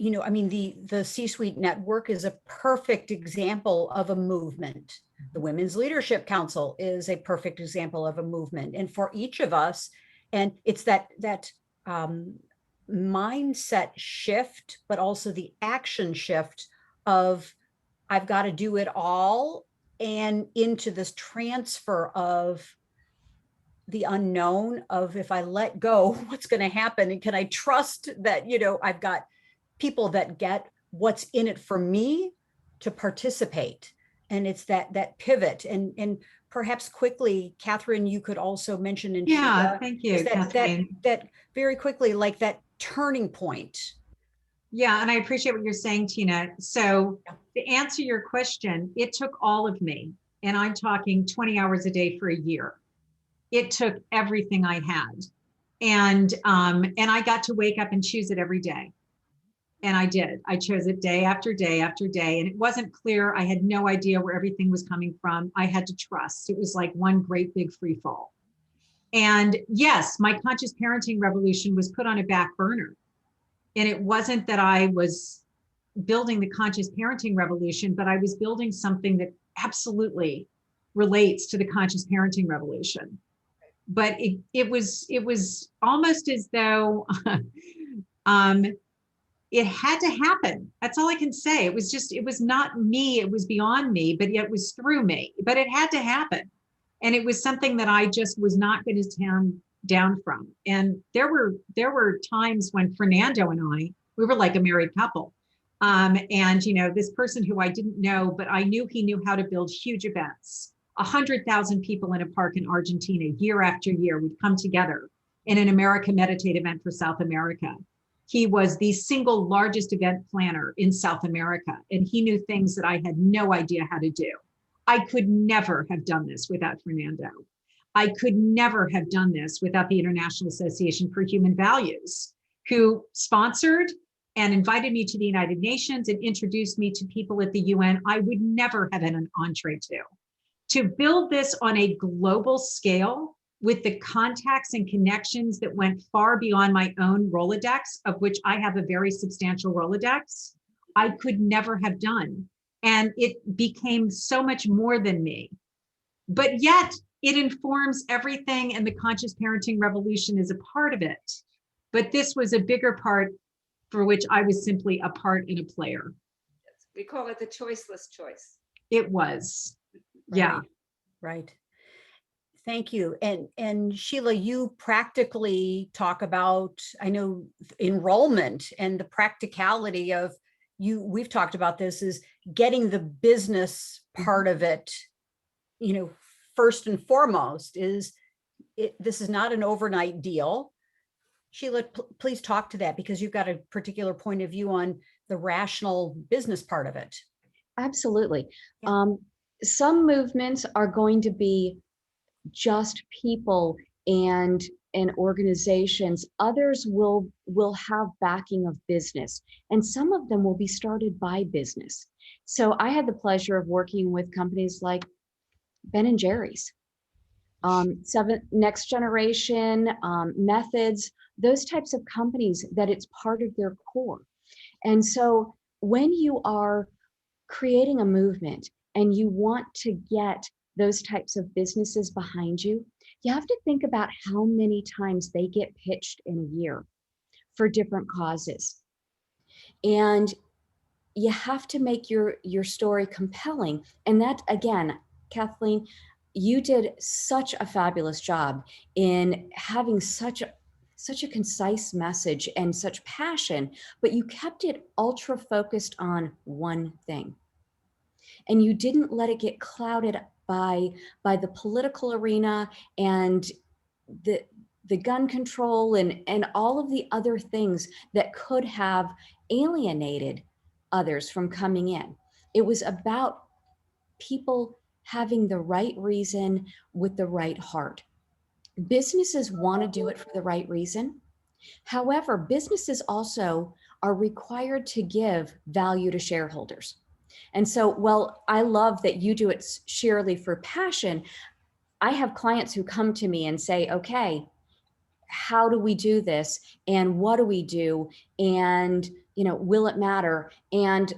I mean, the C-suite network is a perfect example of a movement. The Women's Leadership Council is a perfect example of a movement. And for each of us, and it's that mindset shift, but also the action shift of I've got to do it all, and into this transfer of the unknown of, if I let go, what's going to happen? And can I trust that, I've got people that get what's in it for me to participate. And it's that pivot. And perhaps quickly, Catherine, you could also mention, and Yeah, Sheila, thank you, is Kathleen. that very quickly, like that turning point. Yeah, and I appreciate what you're saying, Tina. So to answer your question, it took all of me, and I'm talking 20 hours a day for a year. It took everything I had. And I got to wake up and choose it every day. And I did. I chose it day after day after day. And it wasn't clear. I had no idea where everything was coming from. I had to trust. It was like one great big free fall. And yes, my conscious parenting revolution was put on a back burner. And it wasn't that I was building the conscious parenting revolution, but I was building something that absolutely relates to the conscious parenting revolution. But it was almost as though it had to happen. That's all I can say. It was not me, it was beyond me, but yet it was through me. But it had to happen. And it was something that I just was not going to turn down from. And there were times when Fernando and we were like a married couple. And this person who I didn't know, but I knew he knew how to build huge events. 100,000 people in a park in Argentina year after year would come together in an America Meditate event for South America. He was the single largest event planner in South America, and he knew things that I had no idea how to do. I could never have done this without Fernando. I could never have done this without the International Association for Human Values, who sponsored and invited me to the United Nations and introduced me to people at the UN I would never have had an entree to. To build this on a global scale with the contacts and connections that went far beyond my own Rolodex, of which I have a very substantial Rolodex, I could never have done. And it became so much more than me. But yet it informs everything, and the conscious parenting revolution is a part of it. But this was a bigger part for which I was simply a part and a player. We call it the choiceless choice. It was. Right. Yeah. Right. Thank you. And Sheila, you practically talk about, I know, enrollment and the practicality of we've talked about this, is getting the business part of it, first and foremost is this is not an overnight deal. Sheila, please talk to that because you've got a particular point of view on the rational business part of it. Absolutely. Yeah. Some movements are going to be just people and organizations. Others will have backing of business, and some of them will be started by business. So I had the pleasure of working with companies like Ben and Jerry's, Next Generation, Methods, those types of companies that it's part of their core. And so when you are creating a movement and you want to get those types of businesses behind you, you have to think about how many times they get pitched in a year for different causes. And you have to make your story compelling. And that, again, Kathleen, you did such a fabulous job in having such a concise message and such passion, but you kept it ultra focused on one thing. And you didn't let it get clouded by the political arena and the gun control and all of the other things that could have alienated others from coming in. It was about people having the right reason with the right heart. Businesses want to do it for the right reason. However, businesses also are required to give value to shareholders. And so, well, I love that you do it sheerly for passion. I have clients who come to me and say, okay, how do we do this? And what do we do? And, will it matter? And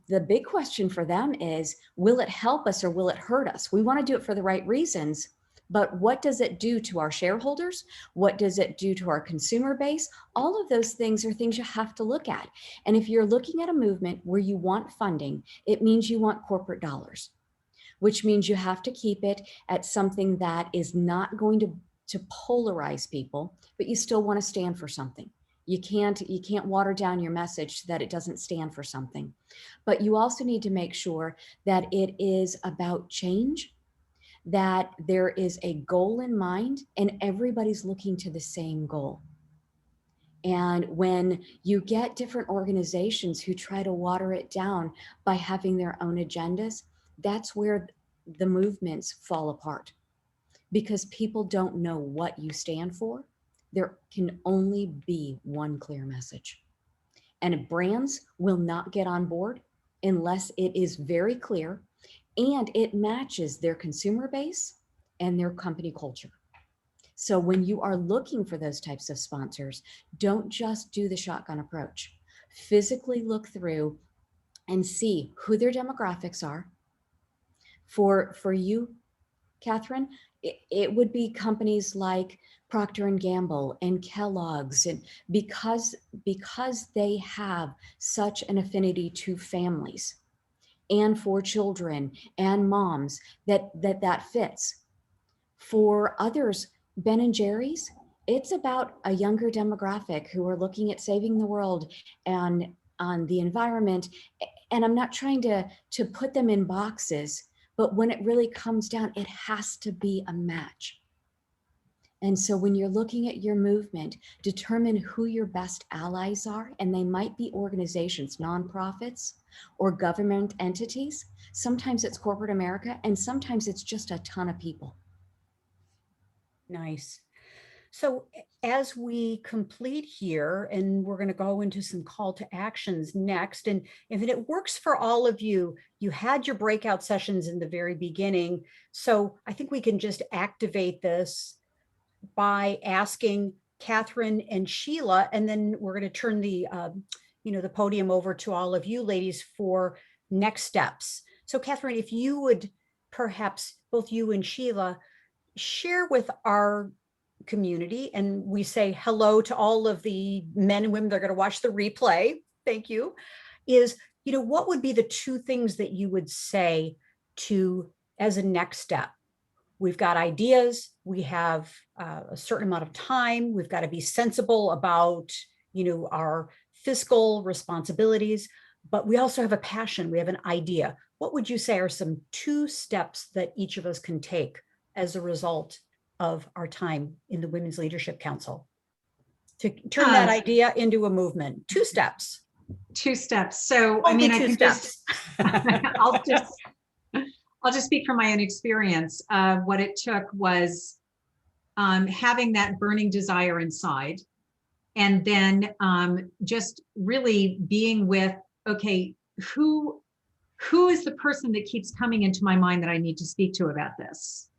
the big question for them is, will it help us or will it hurt us? We want to do it for the right reasons, but what does it do to our shareholders? What does it do to our consumer base? All of those things are things you have to look at. And if you're looking at a movement where you want funding, it means you want corporate dollars, which means you have to keep it at something that is not going to polarize people, but you still want to stand for something. You can't water down your message so that it doesn't stand for something. But you also need to make sure that it is about change, that there is a goal in mind and everybody's looking to the same goal. And when you get different organizations who try to water it down by having their own agendas, that's where the movements fall apart, because people don't know what you stand for. There can only be one clear message. And brands will not get on board unless it is very clear and it matches their consumer base and their company culture. So when you are looking for those types of sponsors, don't just do the shotgun approach. Physically look through and see who their demographics are. For you, Catherine, it would be companies like Procter & Gamble and Kellogg's, and because they have such an affinity to families and for children and moms, that fits. For others, Ben and Jerry's, it's about a younger demographic who are looking at saving the world and on the environment. And I'm not trying to put them in boxes, but when it really comes down, it has to be a match. And so when you're looking at your movement, determine who your best allies are, and they might be organizations, nonprofits, or government entities. Sometimes it's corporate America, and sometimes it's just a ton of people. Nice. So as we complete here, and we're going to go into some call to actions next, and if it works for all of you, you had your breakout sessions in the very beginning. So I think we can just activate this by asking Catherine and Sheila, and then we're going to turn the the podium over to all of you ladies for next steps. So Catherine, if you would perhaps, both you and Sheila, share with our community, and we say hello to all of the men and women that are going to watch the replay. Thank you. Is, what would be the two things that you would say to as a next step? We've got ideas, we have a certain amount of time, we've got to be sensible about, our fiscal responsibilities, but we also have a passion, we have an idea. What would you say are some two steps that each of us can take as a result of our time in the Women's Leadership Council to turn that idea into a movement? 2 steps. 2 steps. So, I Only mean, I 2 can steps. I'll just speak from my own experience. What it took was having that burning desire inside, and then just really being with, okay, who is the person that keeps coming into my mind that I need to speak to about this?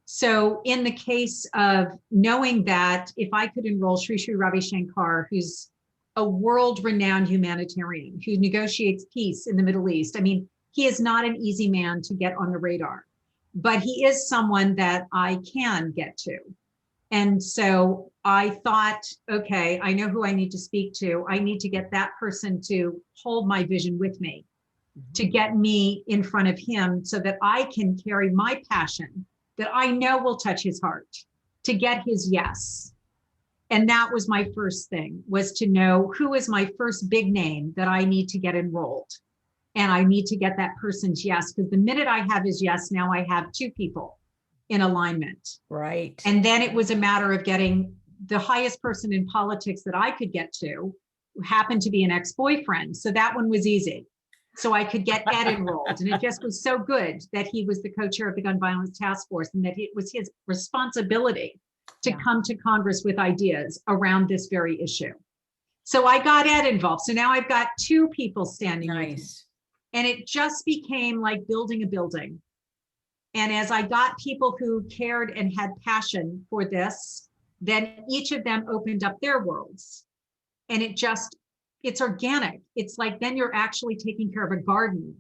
So in the case of knowing that if I could enroll Sri Sri Ravi Shankar, who's a world-renowned humanitarian who negotiates peace in the Middle East. I mean, he is not an easy man to get on the radar, but he is someone that I can get to. And so I thought, okay, I know who I need to speak to. I need to get that person to hold my vision with me, to get me in front of him so that I can carry my passion that I know will touch his heart, to get his yes. And that was my first thing, was to know who is my first big name that I need to get enrolled. And I need to get that person's yes, because the minute I have his yes, now I have 2 people in alignment. Right. And then it was a matter of getting the highest person in politics that I could get to, who happened to be an ex-boyfriend. So that one was easy. So I could get Ed enrolled. And it just was so good that he was the co-chair of the Gun Violence Task Force, and that it was his responsibility to come to Congress with ideas around this very issue. So I got Ed involved. So now I've got 2 people standing with me. And it just became like building a building. And as I got people who cared and had passion for this, then each of them opened up their worlds. And it's organic. It's like then you're actually taking care of a garden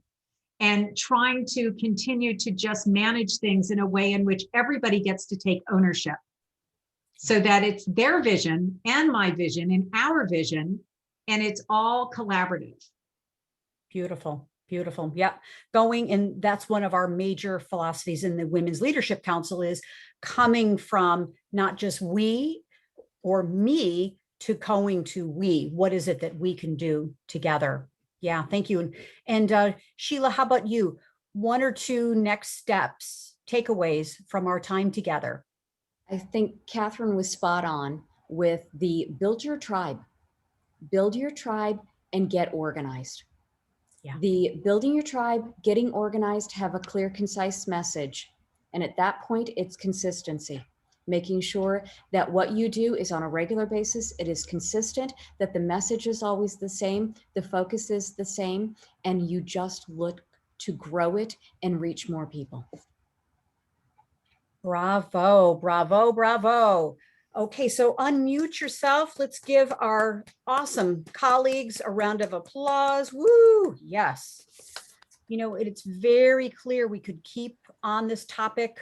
and trying to continue to just manage things in a way in which everybody gets to take ownership, so that it's their vision and my vision and our vision, and it's all collaborative. Beautiful. Beautiful. Yeah. And that's one of our major philosophies in the Women's Leadership Council, is coming from not just we or me to going to we. What is it that we can do together? Yeah. Thank you. And Sheila, how about you? 1 or 2 next steps, takeaways from our time together? I think Catherine was spot on with the build your tribe and get organized. Yeah. The building your tribe, getting organized, have a clear, concise message. And at that point, it's consistency, making sure that what you do is on a regular basis, it is consistent, that the message is always the same, the focus is the same, and you just look to grow it and reach more people. Bravo, bravo, bravo. Okay, so unmute yourself. Let's give our awesome colleagues a round of applause. Woo, yes. You know, it's very clear we could keep on this topic.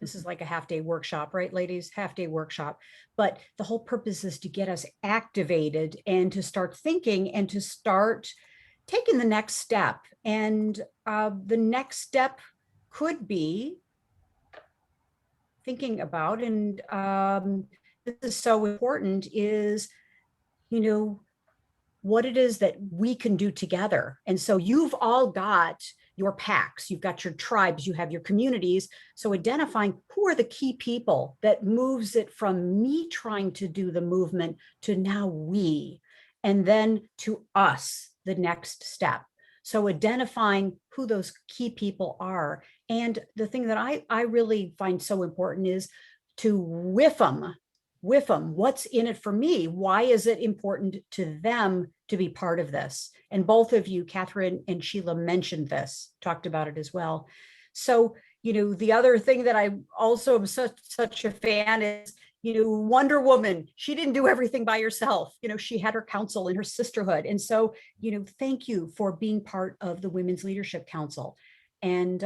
This is like a half-day workshop, right, ladies? Half-day workshop. But the whole purpose is to get us activated and to start thinking and to start taking the next step. And the next step could be thinking about, and this is so important, is, you know, what it is that we can do together. And so you've all got your packs, you've got your tribes, you have your communities. So identifying who are the key people that moves it from me trying to do the movement to now we, and then to us, the next step. So identifying who those key people are. And the thing that I really find so important is to whiff them. What's in it for me? Why is it important to them to be part of this? And both of you, Catherine and Sheila, mentioned this, talked about it as well. So, you know, the other thing that I also am such a fan is, you know, Wonder Woman, she didn't do everything by herself. You know, she had her council and her sisterhood. And so, you know, thank you for being part of the Women's Leadership Council. And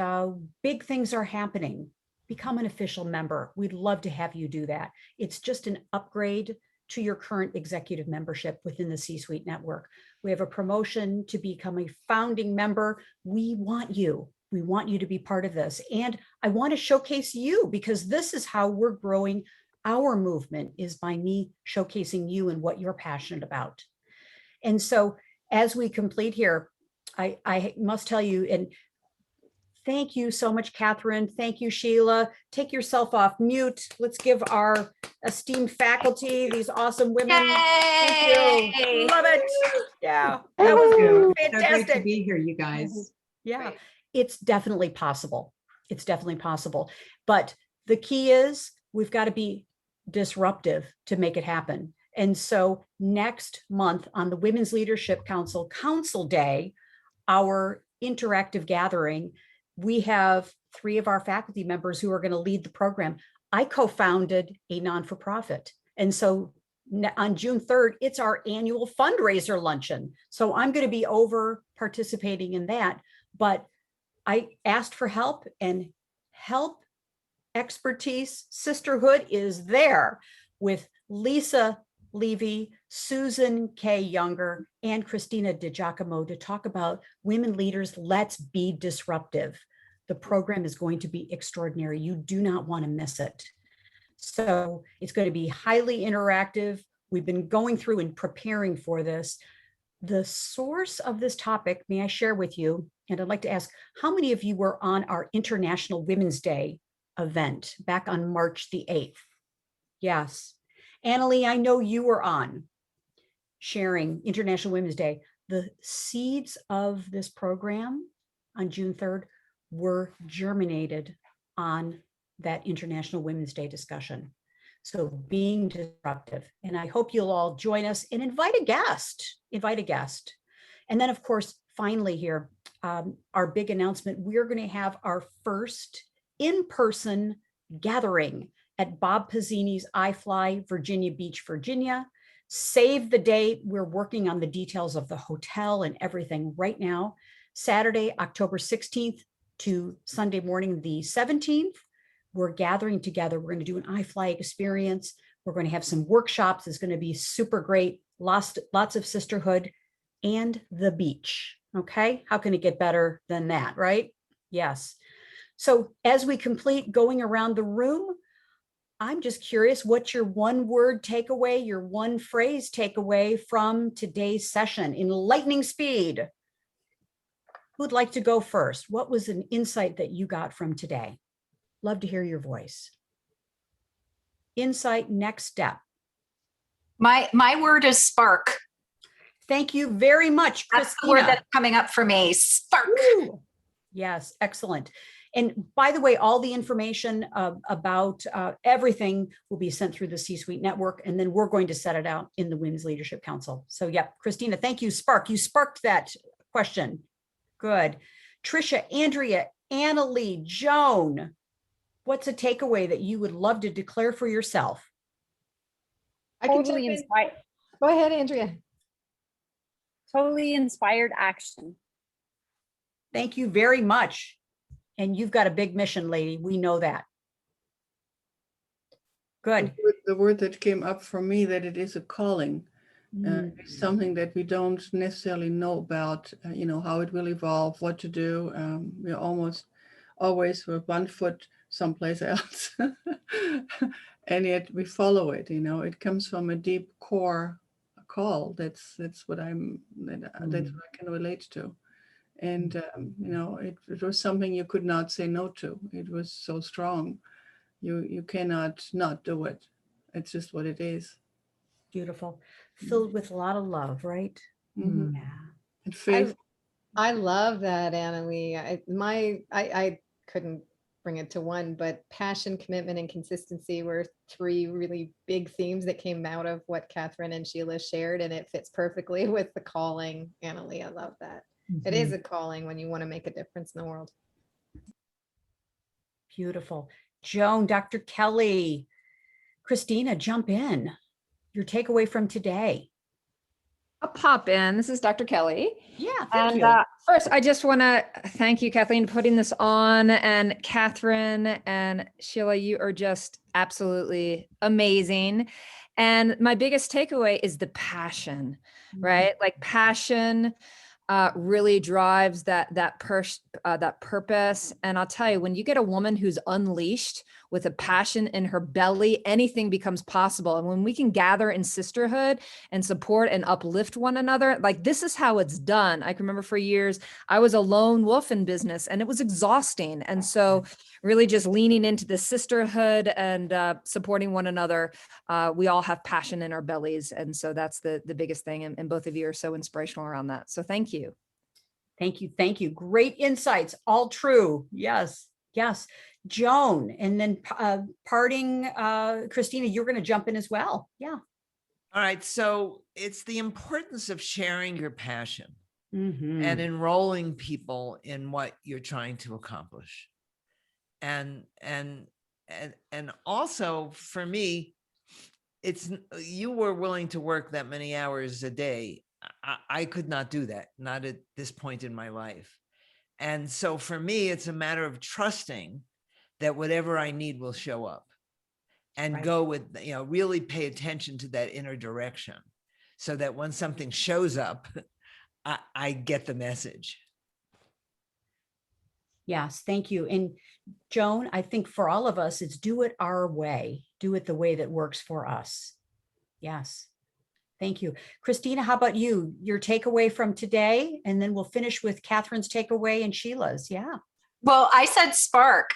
big things are happening. Become an official member. We'd love to have you do that. It's just an upgrade to your current executive membership within the C-Suite network. We have a promotion to become a founding member. We want you. We want you to be part of this. And I want to showcase you, because this is how we're growing our movement, is by me showcasing you and what you're passionate about. And so as we complete here, I must tell you, and Thank you so much, Catherine. Thank you, Sheila. Take yourself off mute. Let's give our esteemed faculty, these awesome women. Thank you. Yay! Love it. Yeah, That that was was so great to fantastic. be here, you guys. Yeah, Great. it's definitely possible. It's definitely possible. But the key is we've got to be disruptive to make it happen. And so next month on the Women's Leadership Council Council Day, our interactive gathering, we have 3 of our faculty members who are going to lead the program. I co-founded a non-for-profit. And so on June 3rd, it's our annual fundraiser luncheon. So I'm going to be over participating in that. But I asked for help, and help, expertise, sisterhood is there with Lisa Levy, Susan K. Younger, and Christina DiGiacomo to talk about women leaders. Let's be disruptive. The program is going to be extraordinary. You do not want to miss it. So it's going to be highly interactive. We've been going through and preparing for this. The source of this topic, may I share with you? And I'd like to ask, how many of you were on our International Women's Day event back on March the 8th? Yes. Annalie, I know you were on sharing International Women's Day. The seeds of this program on June 3rd were germinated on that International Women's Day discussion. So being disruptive, and I hope you'll all join us and invite a guest. And then of course, finally here, our big announcement, we're going to have our first in-person gathering at Bob Pizzini's iFly, Virginia Beach, Virginia. Save the date. We're working on the details of the hotel and everything right now. Saturday, October 16th to Sunday morning, the 17th. We're gathering together. We're going to do an iFly experience. We're going to have some workshops. It's going to be super great. Lots of sisterhood and the beach. Okay. How can it get better than that, right? Yes. So as we complete going around the room, I'm just curious, what's your one word takeaway, your one phrase takeaway from today's session in lightning speed? Who'd like to go first? What was an insight that you got from today? Love to hear your voice. Insight, next step. My word is spark. Thank you very much, That's the Christina. word that's coming up for me. Spark. Woo! Yes, excellent. And by the way, all the information about everything will be sent through the C-Suite network, and then we're going to set it out in the Women's Leadership Council. So yeah, Christina, thank you. Spark, you sparked that question. Good. Trisha, Andrea, Annalie, Joan, what's a takeaway that you would love to declare for yourself? I can Totally jump in. inspired. Go ahead, Andrea. Totally inspired action. Thank you very much. And you've got a big mission, lady. We know that. Good. The word that came up for me, that it is a calling. It's something that we don't necessarily know about, how it will evolve, what to do. We're almost always with one foot someplace else. And yet we follow it, it comes from a deep core call. That's what I can relate to. And, it was something you could not say no to. It was so strong. You cannot not do it. It's just what it is. Beautiful. Filled with a lot of love, right? Mm-hmm. Yeah. And faith. I love that, Annalie. I couldn't bring it to one, but passion, commitment, and consistency were 3 really big themes that came out of what Catherine and Sheila shared, and it fits perfectly with the calling, Annalie. I love that. It is a calling when you want to make a difference in the world. Beautiful. Joan, Dr. Kelly, Christina, jump in. Your takeaway from today. I'll pop in. This is Dr. Kelly. Yeah, thank And you. first, I just want to thank you, Kathleen, for putting this on. And Catherine and Sheila, you are just absolutely amazing. And my biggest takeaway is the passion, right? Like passion really drives that purpose. And I'll tell you, when you get a woman who's unleashed with a passion in her belly, anything becomes possible. And when we can gather in sisterhood and support and uplift one another, like this is how it's done. I can remember for years, I was a lone wolf in business and it was exhausting. And so really just leaning into the sisterhood and supporting one another, we all have passion in our bellies. And so that's the biggest thing. And both of you are so inspirational around that. So thank you. Thank you. Thank you. Great insights. All true. Yes. Yes. Joan, and then parting, Christina, you're going to jump in as well. Yeah. All right. So it's the importance of sharing your passion Mm-hmm. and enrolling people in what you're trying to accomplish. And also for me, it's, you were willing to work that many hours a day. I could not do that, not at this point in my life. And so for me, it's a matter of trusting that whatever I need will show up, and go with, really pay attention to that inner direction, so that when something shows up, I get the message. Yes, thank you. And Joan, I think for all of us, it's do it our way, do it the way that works for us. Yes. Thank you. Christina, how about you? Your takeaway from today, and then we'll finish with Catherine's takeaway and Sheila's. Yeah. Well, I said spark.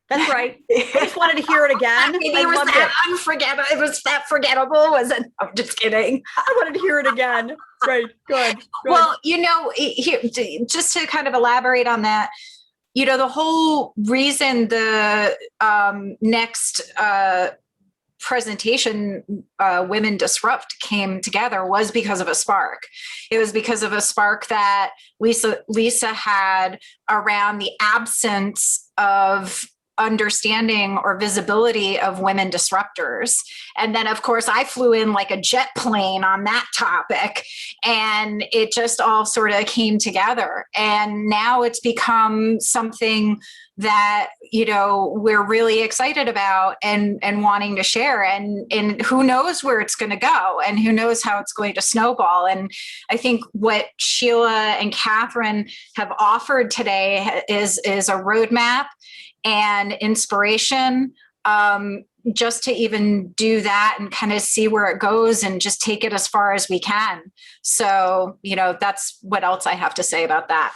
That's right. I just wanted to hear it again. Maybe it was that unforgettable. It was that forgettable, was it? I'm just kidding. I wanted to hear it again. Right. Good. Well, here, just to kind of elaborate on that, the whole reason the next presentation, Women Disrupt, came together was because of a spark. It was because of a spark that Lisa had around the absence of understanding or visibility of women disruptors. And then of course I flew in like a jet plane on that topic, and it just all sort of came together. And now it's become something that, we're really excited about and wanting to share, and who knows where it's going to go, and who knows how it's going to snowball. And I think what Sheila and Catherine have offered today is a roadmap and inspiration, just to even do that and kind of see where it goes and just take it as far as we can. So, that's what else I have to say about that.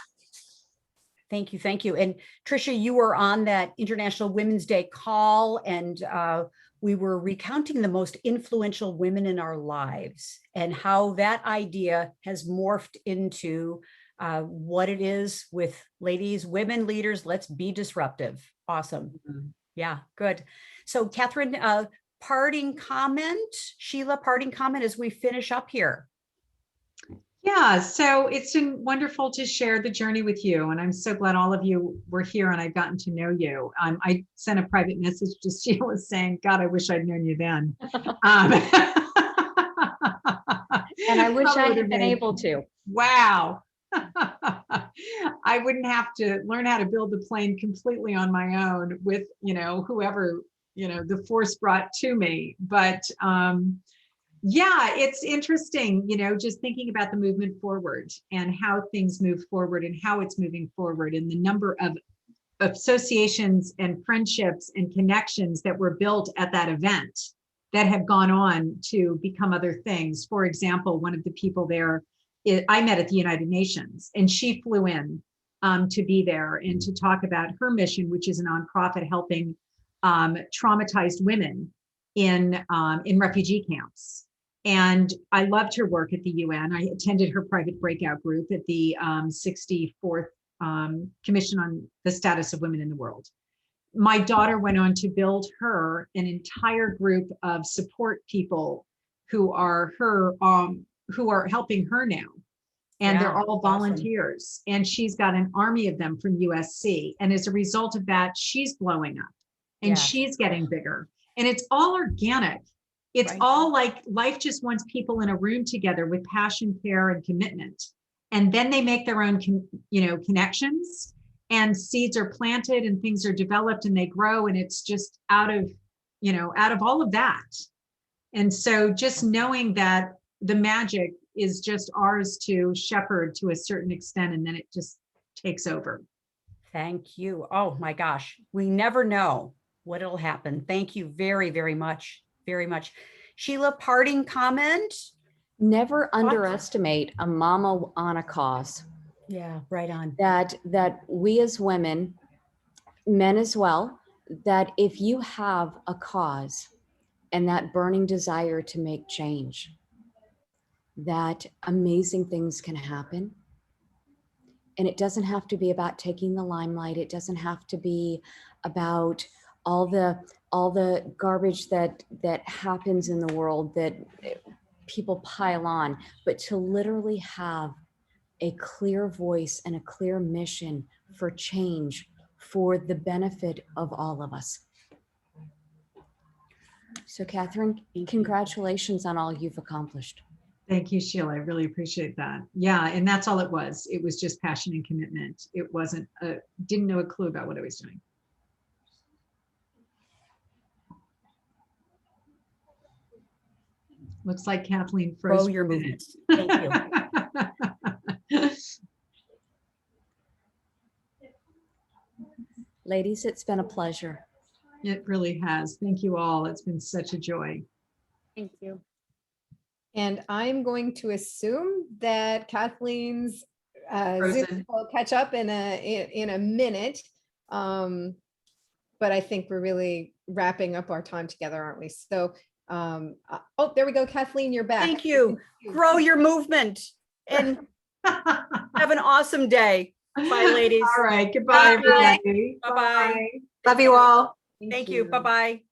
Thank you. Thank you. And Tricia, you were on that International Women's Day call, and we were recounting the most influential women in our lives and how that idea has morphed into what it is with ladies, women leaders. Let's be disruptive. Awesome. Mm-hmm. Yeah, good. So Catherine, parting comment, Sheila, parting comment as we finish up here. Yeah, so it's been wonderful to share the journey with you, and I'm so glad all of you were here and I've gotten to know you. I sent a private message to Sheila saying, God, I wish I'd known you then. And I wish I had been able to. Wow. I wouldn't have to learn how to build the plane completely on my own with, whoever, the force brought to me. But yeah, it's interesting, just thinking about the movement forward and how things move forward and how it's moving forward, and the number of associations and friendships and connections that were built at that event that have gone on to become other things. For example, one of the people there, I met at the United Nations, and she flew in to be there and to talk about her mission, which is a nonprofit helping traumatized women in refugee camps. And I loved her work at the UN. I attended her private breakout group at the 64th Commission on the Status of Women in the World. My daughter went on to build her an entire group of support people who are helping her now. And they're all volunteers. Awesome. And she's got an army of them from USC. And as a result of that, she's blowing up and she's getting bigger. And it's all organic. It's all like life just wants people in a room together with passion, care, and commitment. And then they make their own, connections, and seeds are planted and things are developed and they grow. And it's just out of all of that. And so just knowing that the magic is just ours to shepherd to a certain extent, and then it just takes over. Thank you. Oh my gosh. We never know what'll happen. Thank you very, very much. Very much. Sheila, parting comment? Never underestimate a mama on a cause. Yeah, right on. That we as women, men as well, that if you have a cause and that burning desire to make change, that amazing things can happen. And it doesn't have to be about taking the limelight. It doesn't have to be about all the garbage that happens in the world that people pile on, but to literally have a clear voice and a clear mission for change for the benefit of all of us. So Catherine, congratulations on all you've accomplished. Thank you, Sheila. I really appreciate that. Yeah, and that's all it was. It was just passion and commitment. It wasn't, didn't know a clue about what I was doing. Looks like Kathleen froze. Grow your for a minute. movement. Thank you. Ladies, it's been a pleasure. It really has. Thank you all. It's been such a joy. Thank you. And I'm going to assume that Kathleen's Zoom Frozen. will catch up in a minute. But I think we're really wrapping up our time together, aren't we? So, oh, there we go. Kathleen, you're back. Thank you. Grow your movement and have an awesome day. Bye, ladies. All right. Goodbye, Bye. everybody. Bye-bye. Love you all. Thank you. Bye-bye.